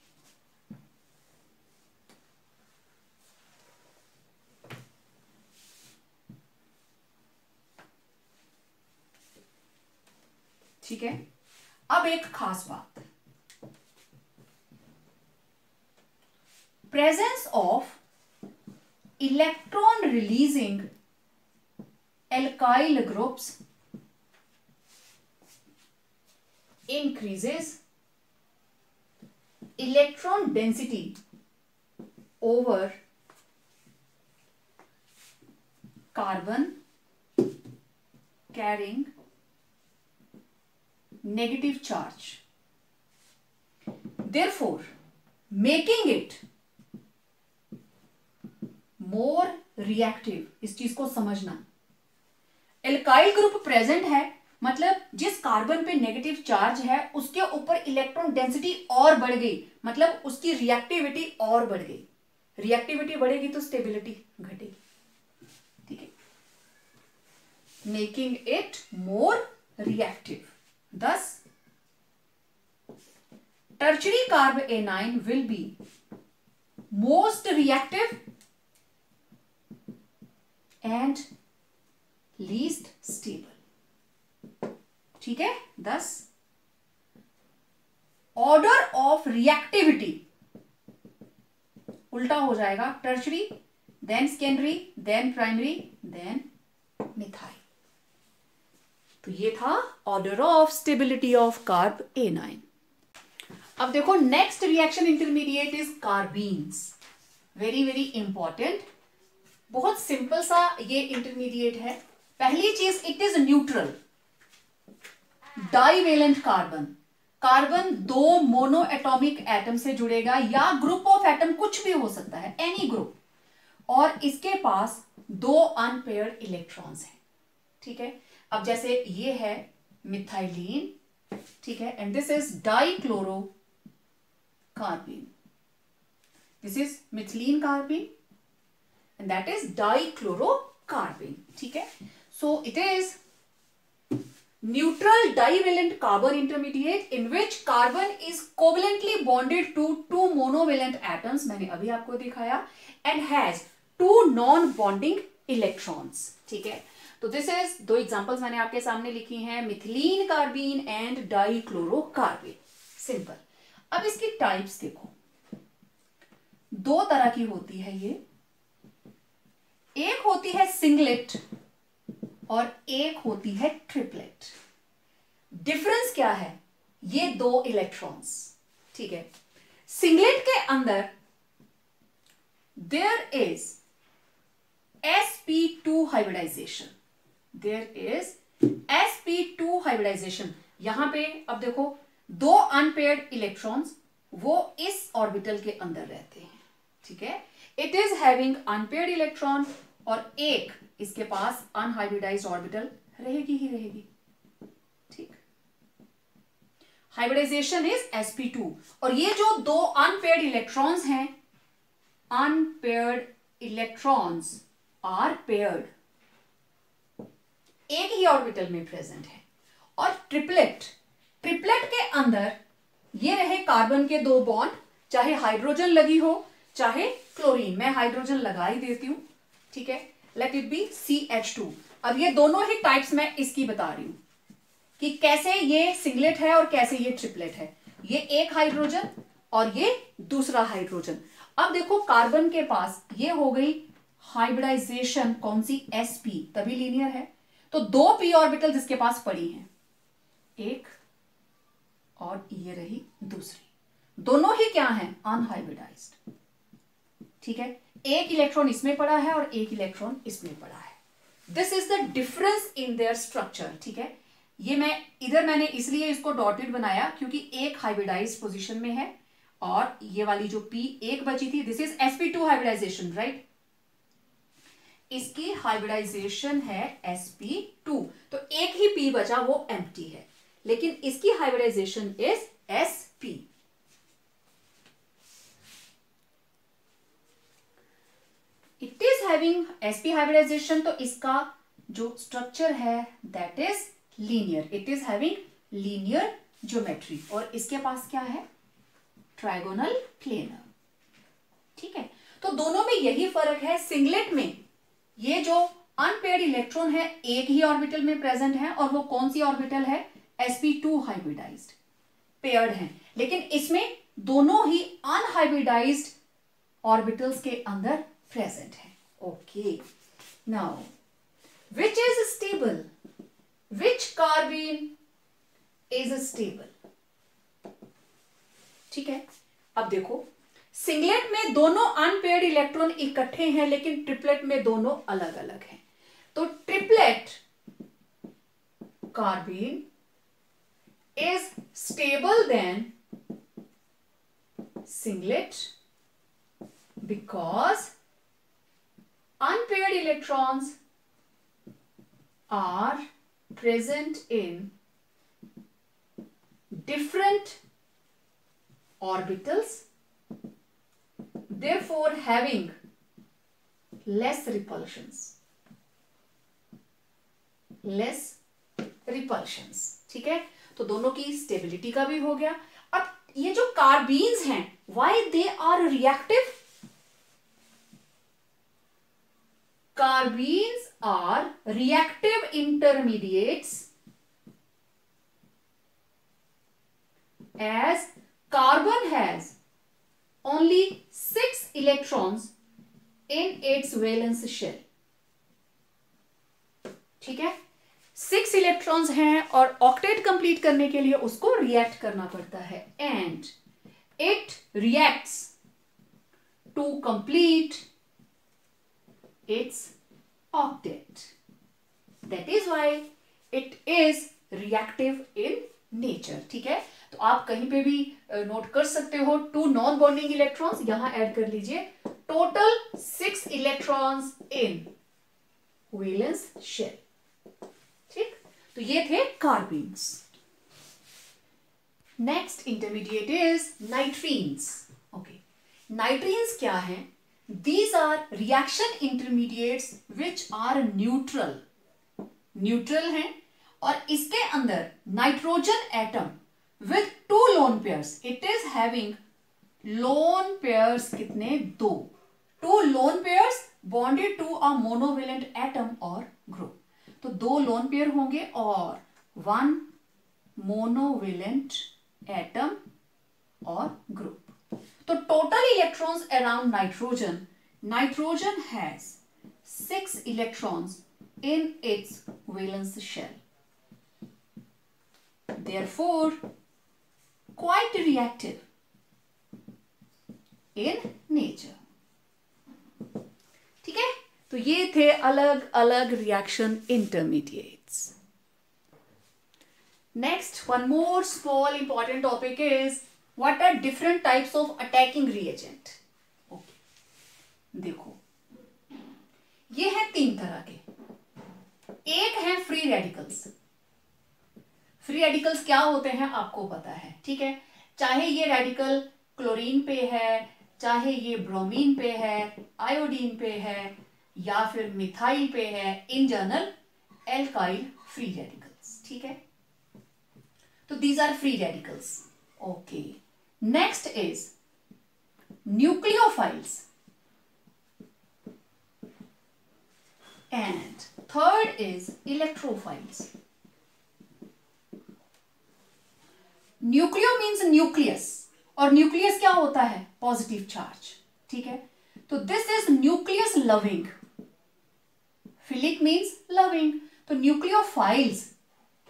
ठीक है. अब एक खास बात, presence of electron releasing alkyl groups increases electron density over carbon carrying negative charge, therefore making it more reactive. इस चीज को समझना. एल्काइल ग्रुप प्रेजेंट है मतलब जिस कार्बन पे नेगेटिव चार्ज है उसके ऊपर इलेक्ट्रॉन डेंसिटी और बढ़ गई, मतलब उसकी रिएक्टिविटी और बढ़ गई. रिएक्टिविटी बढ़ेगी तो स्टेबिलिटी घटेगी. ठीक है. Making it more reactive. thus tertiary carbanion will be most reactive and least stable. ठीक है. thus order of reactivity उल्टा हो जाएगा. tertiary, then secondary, then primary, then methyl. तो ये था order of stability of carb anion. अब देखो next reaction intermediate is carbenes, very very important. बहुत सिंपल सा ये इंटरमीडिएट है। पहली चीज, it is neutral. Divalent carbon, carbon दो मोनो एटॉमिक एटम से जुड़ेगा या ग्रुप ऑफ एटम, कुछ भी हो सकता है, एनी ग्रुप, और इसके पास दो अनपेयर्ड इलेक्ट्रॉन्स हैं। ठीक है, अब जैसे ये है मिथाइलिन, ठीक है, and this is dichloro carbene, this is methylene carbene and that is डाइक्लोरोकार्बीन। ठीक है, so it is neutral divalent carbon intermediate in which carbon is covalently bonded to two monovalent atoms, मैंने अभी आपको दिखाया, and has two non-bonding electrons। ठीक है, तो this is दो एग्जांपल्स मैंने आपके सामने लिखी हैं, मिथिलीन कार्बीन एंड डाइक्लोरोकार्बीन। सिंपल। अब इसकी टाइप्स देखो, दो तरह की होती है ये, एक होती है सिंगलेट और एक होती है ट्रिपलेट। डिफरेंस क्या है? ये दो इलेक्ट्रॉन्स। ठीक है, सिंगलेट के अंदर there is sp2 hybridisation, there is sp2 hybridisation. यहां पे अब देखो, दो अनपेयर्ड इलेक्ट्रॉन्स वो इस ऑर्बिटल के अंदर रहते हैं। ठीक है, it is having unpaired electron और एक इसके पास अनहाइब्रिडाइज्ड ऑर्बिटल रहेगी ही रहेगी। ठीक, हाइब्रिडाइजेशन इज sp2, और ये जो दो अनपेयर्ड इलेक्ट्रॉन्स हैं, अनपेयर्ड इलेक्ट्रॉन्स आर पेयर्ड, एक ही ऑर्बिटल में प्रेजेंट है। और ट्रिपलेट, ट्रिपलेट के अंदर ये रहे कार्बन के दो बॉन्ड, चाहे हाइड्रोजन लगी हो चाहे क्लोरीन, मैं हाइड्रोजन लगा ही देती हूं। ठीक है, लेट इट बी CH2। अब ये दोनों ही टाइप्स मैं इसकी बता रही हूं कि कैसे ये सिंगलेट है और कैसे ये ट्रिपलेट है। ये एक हाइड्रोजन और ये दूसरा हाइड्रोजन। अब देखो, कार्बन के पास ये हो गई हाइब्रिडाइजेशन, कौन सी? sp, तभी लीनियर है। तो दो p ऑर्बिटल जिसके पास पड़ी हैं, एक और ये रही दूसरी, दोनों ही क्या हैं? अनहाइब्रिडाइज्ड। ठीक है, एक इलेक्ट्रॉन इसमें पड़ा है और एक इलेक्ट्रॉन इसमें पड़ा है। This is the difference in their structure. ठीक है, ये मैंने इसलिए इसको डॉटेड बनाया क्योंकि एक हाइब्रिडाइज्ड पोजीशन में है और ये वाली जो p एक बची थी, this is sp2 hybridisation, right? इसकी हाइब्रिडाइजेशन है sp2, तो एक ही p बचा, वो एम्प्टी है, लेकिन इसकी hybridization is sp। It is having sp hybridization, तो इसका जो स्ट्रक्चर है that is linear, it is having linear geometry, और इसके पास क्या है? Trigonal planar. ठीक है, तो दोनों में यही फर्क है। सिंगलेट में ये जो अनपेयर्ड इलेक्ट्रॉन है एक ही ऑर्बिटल में प्रेजेंट है, और वो कौन सी ऑर्बिटल है? sp2 हाइब्रिडाइज्ड, पेयर्ड है, लेकिन इसमें दोनों ही अनहाइब्रिडाइज्ड ऑर्बिटल्स के अंदर प्रेजेंट है। Okay, now which is stable? Which carbene is stable? ठीक है, अब देखो, सिंगलेट में दोनों अनपेयर्ड इलेक्ट्रॉन इकट्ठे हैं, लेकिन ट्रिपलेट में दोनों अलग अलग हैं। तो triplet carbene is stable then singlet because unpaired electrons are present in different orbitals, therefore having less repulsions, ठीक है, तो दोनों की स्टेबिलिटी का भी हो गया। अब ये जो कार्बीन्स हैं, why they are reactive? Carbenes are reactive intermediates as carbon has only 6 electrons in its valence shell। ठीक है, 6 इलेक्ट्रॉन्स हैं और ऑक्टेट कंप्लीट करने के लिए उसको रिएक्ट करना पड़ता है। And it reacts to complete its octet. That is why it is reactive in nature. ठीक है, तो आप कहीं पे भी नोट कर सकते हो 2 नॉन बॉन्डिंग इलेक्ट्रॉन्स, यहां ऐड कर लीजिए total 6 electrons in valence shell. ठीक, तो ये थे carbenes. Next intermediate is nitrenes. Okay, nitrenes क्या है? These are reaction intermediates which are neutral. Neutral हैं और इसके अंदर nitrogen atom with 2 lone pairs. It is having lone pairs कितने? 2. 2 lone pairs bonded to a monovalent atom और group. तो 2 lone pair होंगे और 1 मोनोवेलेंट एटम और ग्रुप. तो total electrons around nitrogen, nitrogen has 6 electrons in its valence shell. Therefore, quite reactive in nature. ठीक है, तो ये थे अलग अलग reaction intermediates. Next, one more small important topic is what are different types of attacking reagent. Okay, देखो ये है 3 तरह के. एक है फ्री रेडिकल्स. फ्री रेडिकल्स क्या होते हैं आपको पता है, ठीक है. चाहे ये रेडिकल क्लोरीन पे है, चाहे ये ब्रोमीन पे है, आयोडीन पे है, या फिर मिथाइल पे है, in general alkyl free radicals. ठीक है, तो these are free radicals. Okay, next is nucleophiles and third is electrophiles. Nucleo means nucleus, और न्यूक्लियस क्या होता है? Positive charge. ठीक है, तो this is nucleus loving. Philic means loving. तो न्यूक्लियोफाइल्स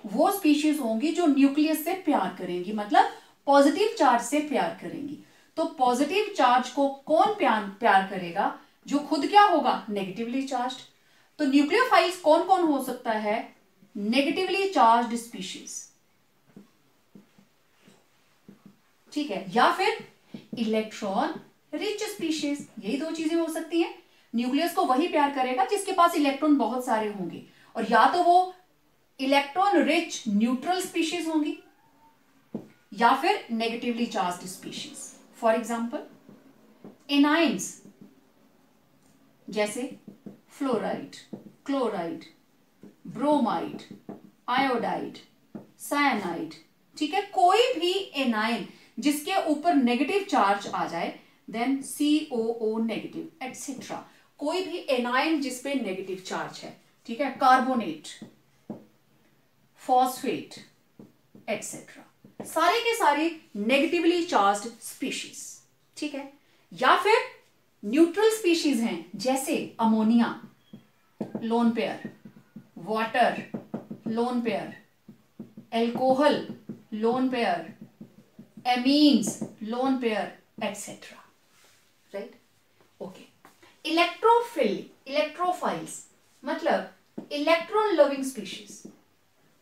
वो स्पीशीज होंगी जो न्यूक्लियस से प्यार करेंगी, मतलब पॉजिटिव चार्ज से प्यार करेंगी. तो पॉजिटिव चार्ज को कौन प्यार करेगा? जो खुद क्या होगा? Negatively charged. तो न्यूक्लियोफाइल्स कौन कौन हो सकता है? Negatively charged species. ठीक है, या फिर इलेक्ट्रॉन रिच स्पीशीज. यही 2 चीजें हो सकती हैं. न्यूक्लियस को वही प्यार करेगा जिसके पास इलेक्ट्रॉन बहुत सारे होंगे, और या तो वो इलेक्ट्रॉन रिच न्यूट्रल स्पीशीज होंगी या फिर negatively charged species. For example anions, जैसे fluoride, chloride, bromide, iodide, cyanide. ठीक है, कोई भी एनाइन जिसके ऊपर नेगेटिव चार्ज आ जाए, देन COO नेगेटिव एटसेट्रा. कोई भी एनाइन जिसपे नेगेटिव चार्ज है. ठीक है, कार्बोनेट, फॉस्फेट एटसेट्रा, सारे के सारे नेगेटिवली चार्ज्ड स्पीशीज. ठीक है, या फिर न्यूट्रल स्पीशीज हैं, जैसे ammonia lone pair, water lone pair, alcohol lone pair, amines lone pair etcetera. Right, okay. Electrophiles मतलब इलेक्ट्रॉन लविंग स्पीशीज.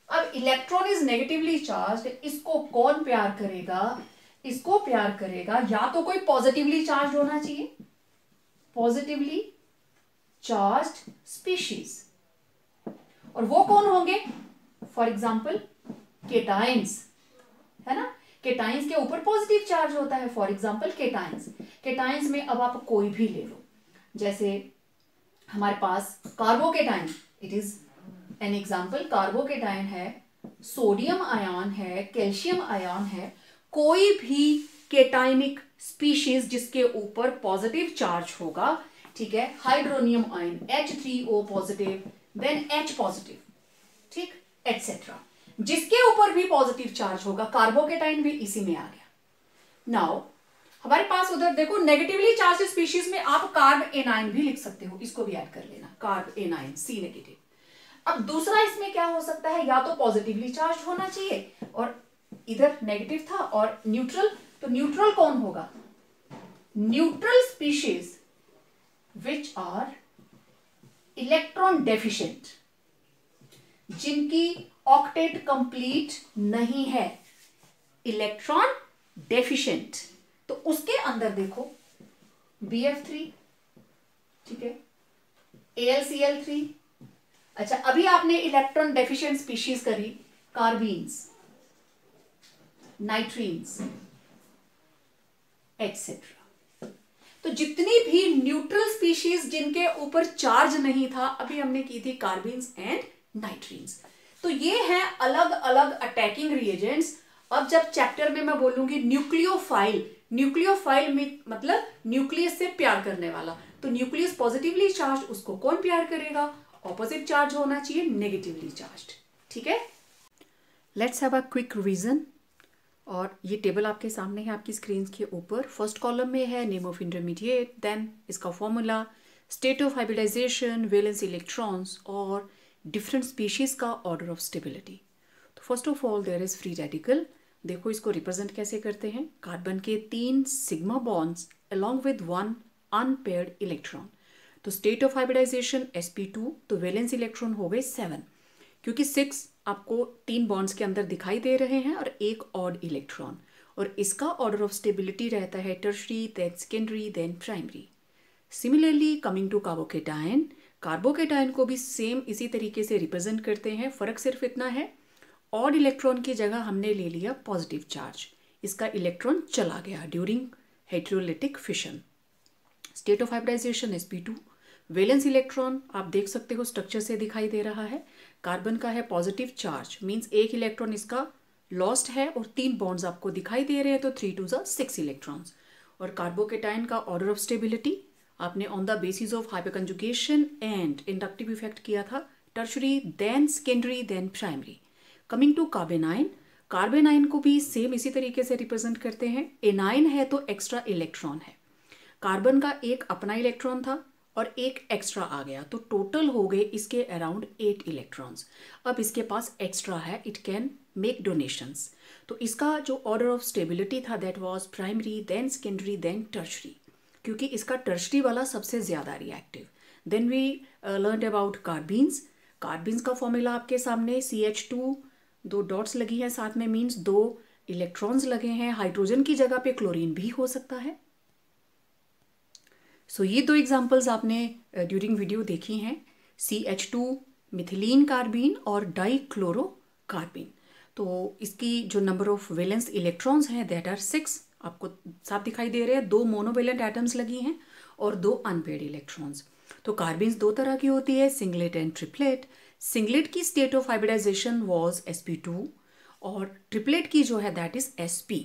अब इलेक्ट्रॉन इज नेगेटिवली चार्ज्ड, इसको कौन प्यार करेगा? इसको प्यार करेगा या तो कोई पॉजिटिवली चार्ज होना चाहिए, पॉजिटिवली चार्ज्ड स्पीशीज. और वो कौन होंगे? फॉर एग्जाम्पल केटाइंस, है ना. केटाइंस के ऊपर पॉजिटिव चार्ज होता है. For example cations. केटाइंस में अब आप कोई भी ले लो, जैसे हमारे पास carbocation, it is an example. Carbocation है, सोडियम आयन है, कैल्शियम आयन है. कोई भी केटाइनिक स्पीशीज जिसके ऊपर पॉजिटिव चार्ज होगा. ठीक है, hydronium ion H3O positive, then H positive, ठीक, एटसेट्रा. जिसके ऊपर भी पॉजिटिव चार्ज होगा, कार्बोकेटाइन भी इसी में आ गया. नाउ हमारे पास उधर देखो नेगेटिवली चार्ज स्पीशीज में आप कार्ब एनाइन भी लिख सकते हो, इसको भी ऐड कर लेना, कार्ब एनाइन C नेगेटिव. अब दूसरा इसमें क्या हो सकता है? या तो पॉजिटिवली चार्ज होना चाहिए और इधर नेगेटिव था और न्यूट्रल, तो न्यूट्रल कौन होगा? Neutral species which are electron deficient, जिनकी ऑक्टेट कंप्लीट नहीं है, इलेक्ट्रॉन डेफिशिएंट। तो उसके अंदर देखो BF3, ठीक है, AlCl3। अच्छा, अभी आपने इलेक्ट्रॉन डेफिशिएंट स्पीशीज करी, कार्बीन्स, नाइट्रीन्स एटसेट्रा। तो जितनी भी न्यूट्रल स्पीशीज जिनके ऊपर चार्ज नहीं था, अभी हमने की थी कार्बीन्स एंड नाइट्रीन्स। तो ये हैं अलग अलग अटैकिंग रिएजेंट्स। अब जब चैप्टर में मैं बोलूंगी न्यूक्लियोफाइल, न्यूक्लियोफाइल में मतलब न्यूक्लियस से प्यार करने वाला, तो न्यूक्लियस पॉजिटिवली चार्ज, उसको कौन प्यार करेगा? ऑपोजिट चार्ज होना चाहिए, नेगेटिवली चार्ज। ठीक है, let's have a quick revision. और ये टेबल आपके सामने है, आपकी स्क्रीन के ऊपर। फर्स्ट कॉलम में है नेम ऑफ इंटरमीडिएट, देन इसका formula, state of hybridization, valence electrons और डिफरेंट स्पीशीज का ऑर्डर ऑफ स्टेबिलिटी। तो first of all there is free radical. देखो इसको रिप्रेजेंट कैसे करते हैं, कार्बन के 3 sigma bonds along with 1 unpaired electron. तो स्टेट ऑफ हाइब्रिडाइजेशन sp2, तो वैलेंस इलेक्ट्रॉन हो गए 7, क्योंकि 6 आपको 3 बॉन्ड्स के अंदर दिखाई दे रहे हैं और एक ऑड इलेक्ट्रॉन। और इसका ऑर्डर ऑफ स्टेबिलिटी रहता है tertiary, then secondary, then primary. Similarly coming to carbocation, carbocation को भी सेम इसी तरीके से रिप्रेजेंट करते हैं। फर्क सिर्फ इतना है, ऑड इलेक्ट्रॉन की जगह हमने ले लिया पॉजिटिव चार्ज, इसका इलेक्ट्रॉन चला गया during heterolytic fission. State of hybridization sp2, valence electron आप देख सकते हो स्ट्रक्चर से दिखाई दे रहा है, कार्बन का है पॉजिटिव चार्ज, मींस एक इलेक्ट्रॉन इसका लॉस्ट है और 3 बॉन्ड्स आपको दिखाई दे रहे हैं, तो 3 2 6 इलेक्ट्रॉन्स। और कार्बोकेटायन का ऑर्डर ऑफ स्टेबिलिटी आपने on the basis of hyperconjugation and inductive effect किया था, tertiary, then secondary, then primary. Coming to carbanion, carbanion को भी सेम इसी तरीके से रिप्रेजेंट करते हैं। एनाइन है तो एक्स्ट्रा इलेक्ट्रॉन है, कार्बन का एक अपना इलेक्ट्रॉन था और एक एक्स्ट्रा आ गया, तो टोटल हो गए इसके अराउंड 8 इलेक्ट्रॉन्स। अब इसके पास एक्स्ट्रा है, इट कैन मेक डोनेशंस। तो इसका जो ऑर्डर ऑफ स्टेबिलिटी था that was primary, then secondary, then tertiary, क्योंकि इसका टर्शरी वाला सबसे ज्यादा reactive. Then we learned about carbenes. Carbenes का फॉर्मूला आपके सामने, CH2, 2 डॉट्स लगी हैं साथ में, मीन्स 2 इलेक्ट्रॉन्स लगे हैं। हाइड्रोजन की जगह पे क्लोरीन भी हो सकता है। सो ये 2 एग्जाम्पल्स आपने ड्यूरिंग वीडियो देखी हैं, CH2 मिथिलीन कार्बीन और डाइक्लोरो कार्बीन। तो इसकी जो नंबर ऑफ वैलेंस इलेक्ट्रॉन्स हैं दैट आर 6, आपको साफ दिखाई दे रहे हैं। 2 मोनोवेलेंट एटम्स लगी हैं और 2 अनपेयर्ड इलेक्ट्रॉन्स। तो कार्बीन्स 2 तरह की होती है, सिंगलेट एंड ट्रिपलेट। सिंगलेट की state of hybridization was sp2 और ट्रिपलेट की जो है दैट इज sp।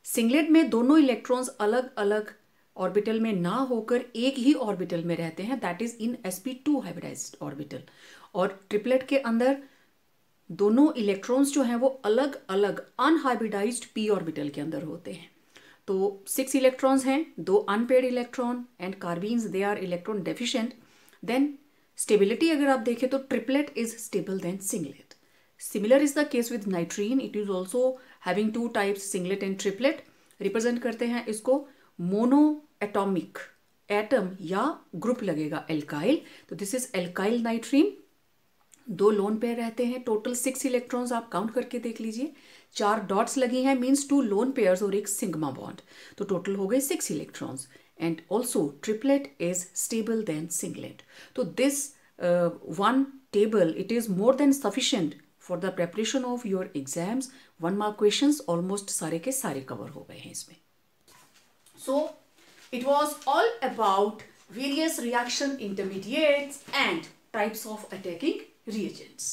सिंगलेट में दोनों इलेक्ट्रॉन्स अलग अलग ऑर्बिटल में ना होकर एक ही ऑर्बिटल में रहते हैं, that is in sp2 hybridised orbital. और ट्रिपलेट के अंदर दोनों इलेक्ट्रॉन्स जो हैं वो अलग अलग अनहाइब्रिडाइज्ड p ऑर्बिटल के अंदर होते हैं। तो 6 इलेक्ट्रॉन्स हैं, 2 unpaired electron, and carbenes they are electron deficient. Then stability अगर आप देखें तो triplet is stable than singlet. Similar is the case with nitrene, it is also having 2 types, singlet and triplet. Represent करते हैं इसको monoatomic, atom या group लगेगा alkyl, तो this is alkyl nitrene. 2 lone pair रहते हैं, total 6 electrons आप count करके देख लीजिए। 4 डॉट्स लगी हैं, मीन्स 2 लोन पेयर्स और एक सिग्मा बॉन्ड, तो टोटल हो गए 6 electrons. And also triplet is stable than singlet. तो this one table, it is more than sufficient for the preparation of your exams. 1 mark questions almost सारे के सारे cover हो गए हैं इसमें. So it was all about various reaction intermediates and types of attacking reagents.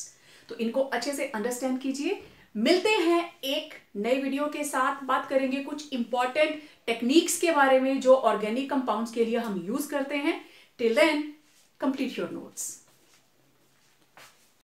तो इनको अच्छे से अंडरस्टैंड कीजिए. मिलते हैं एक नए वीडियो के साथ. बात करेंगे कुछ इंपॉर्टेंट टेक्निक्स के बारे में जो ऑर्गेनिक कंपाउंड्स के लिए हम यूज करते हैं. Till then, complete your notes.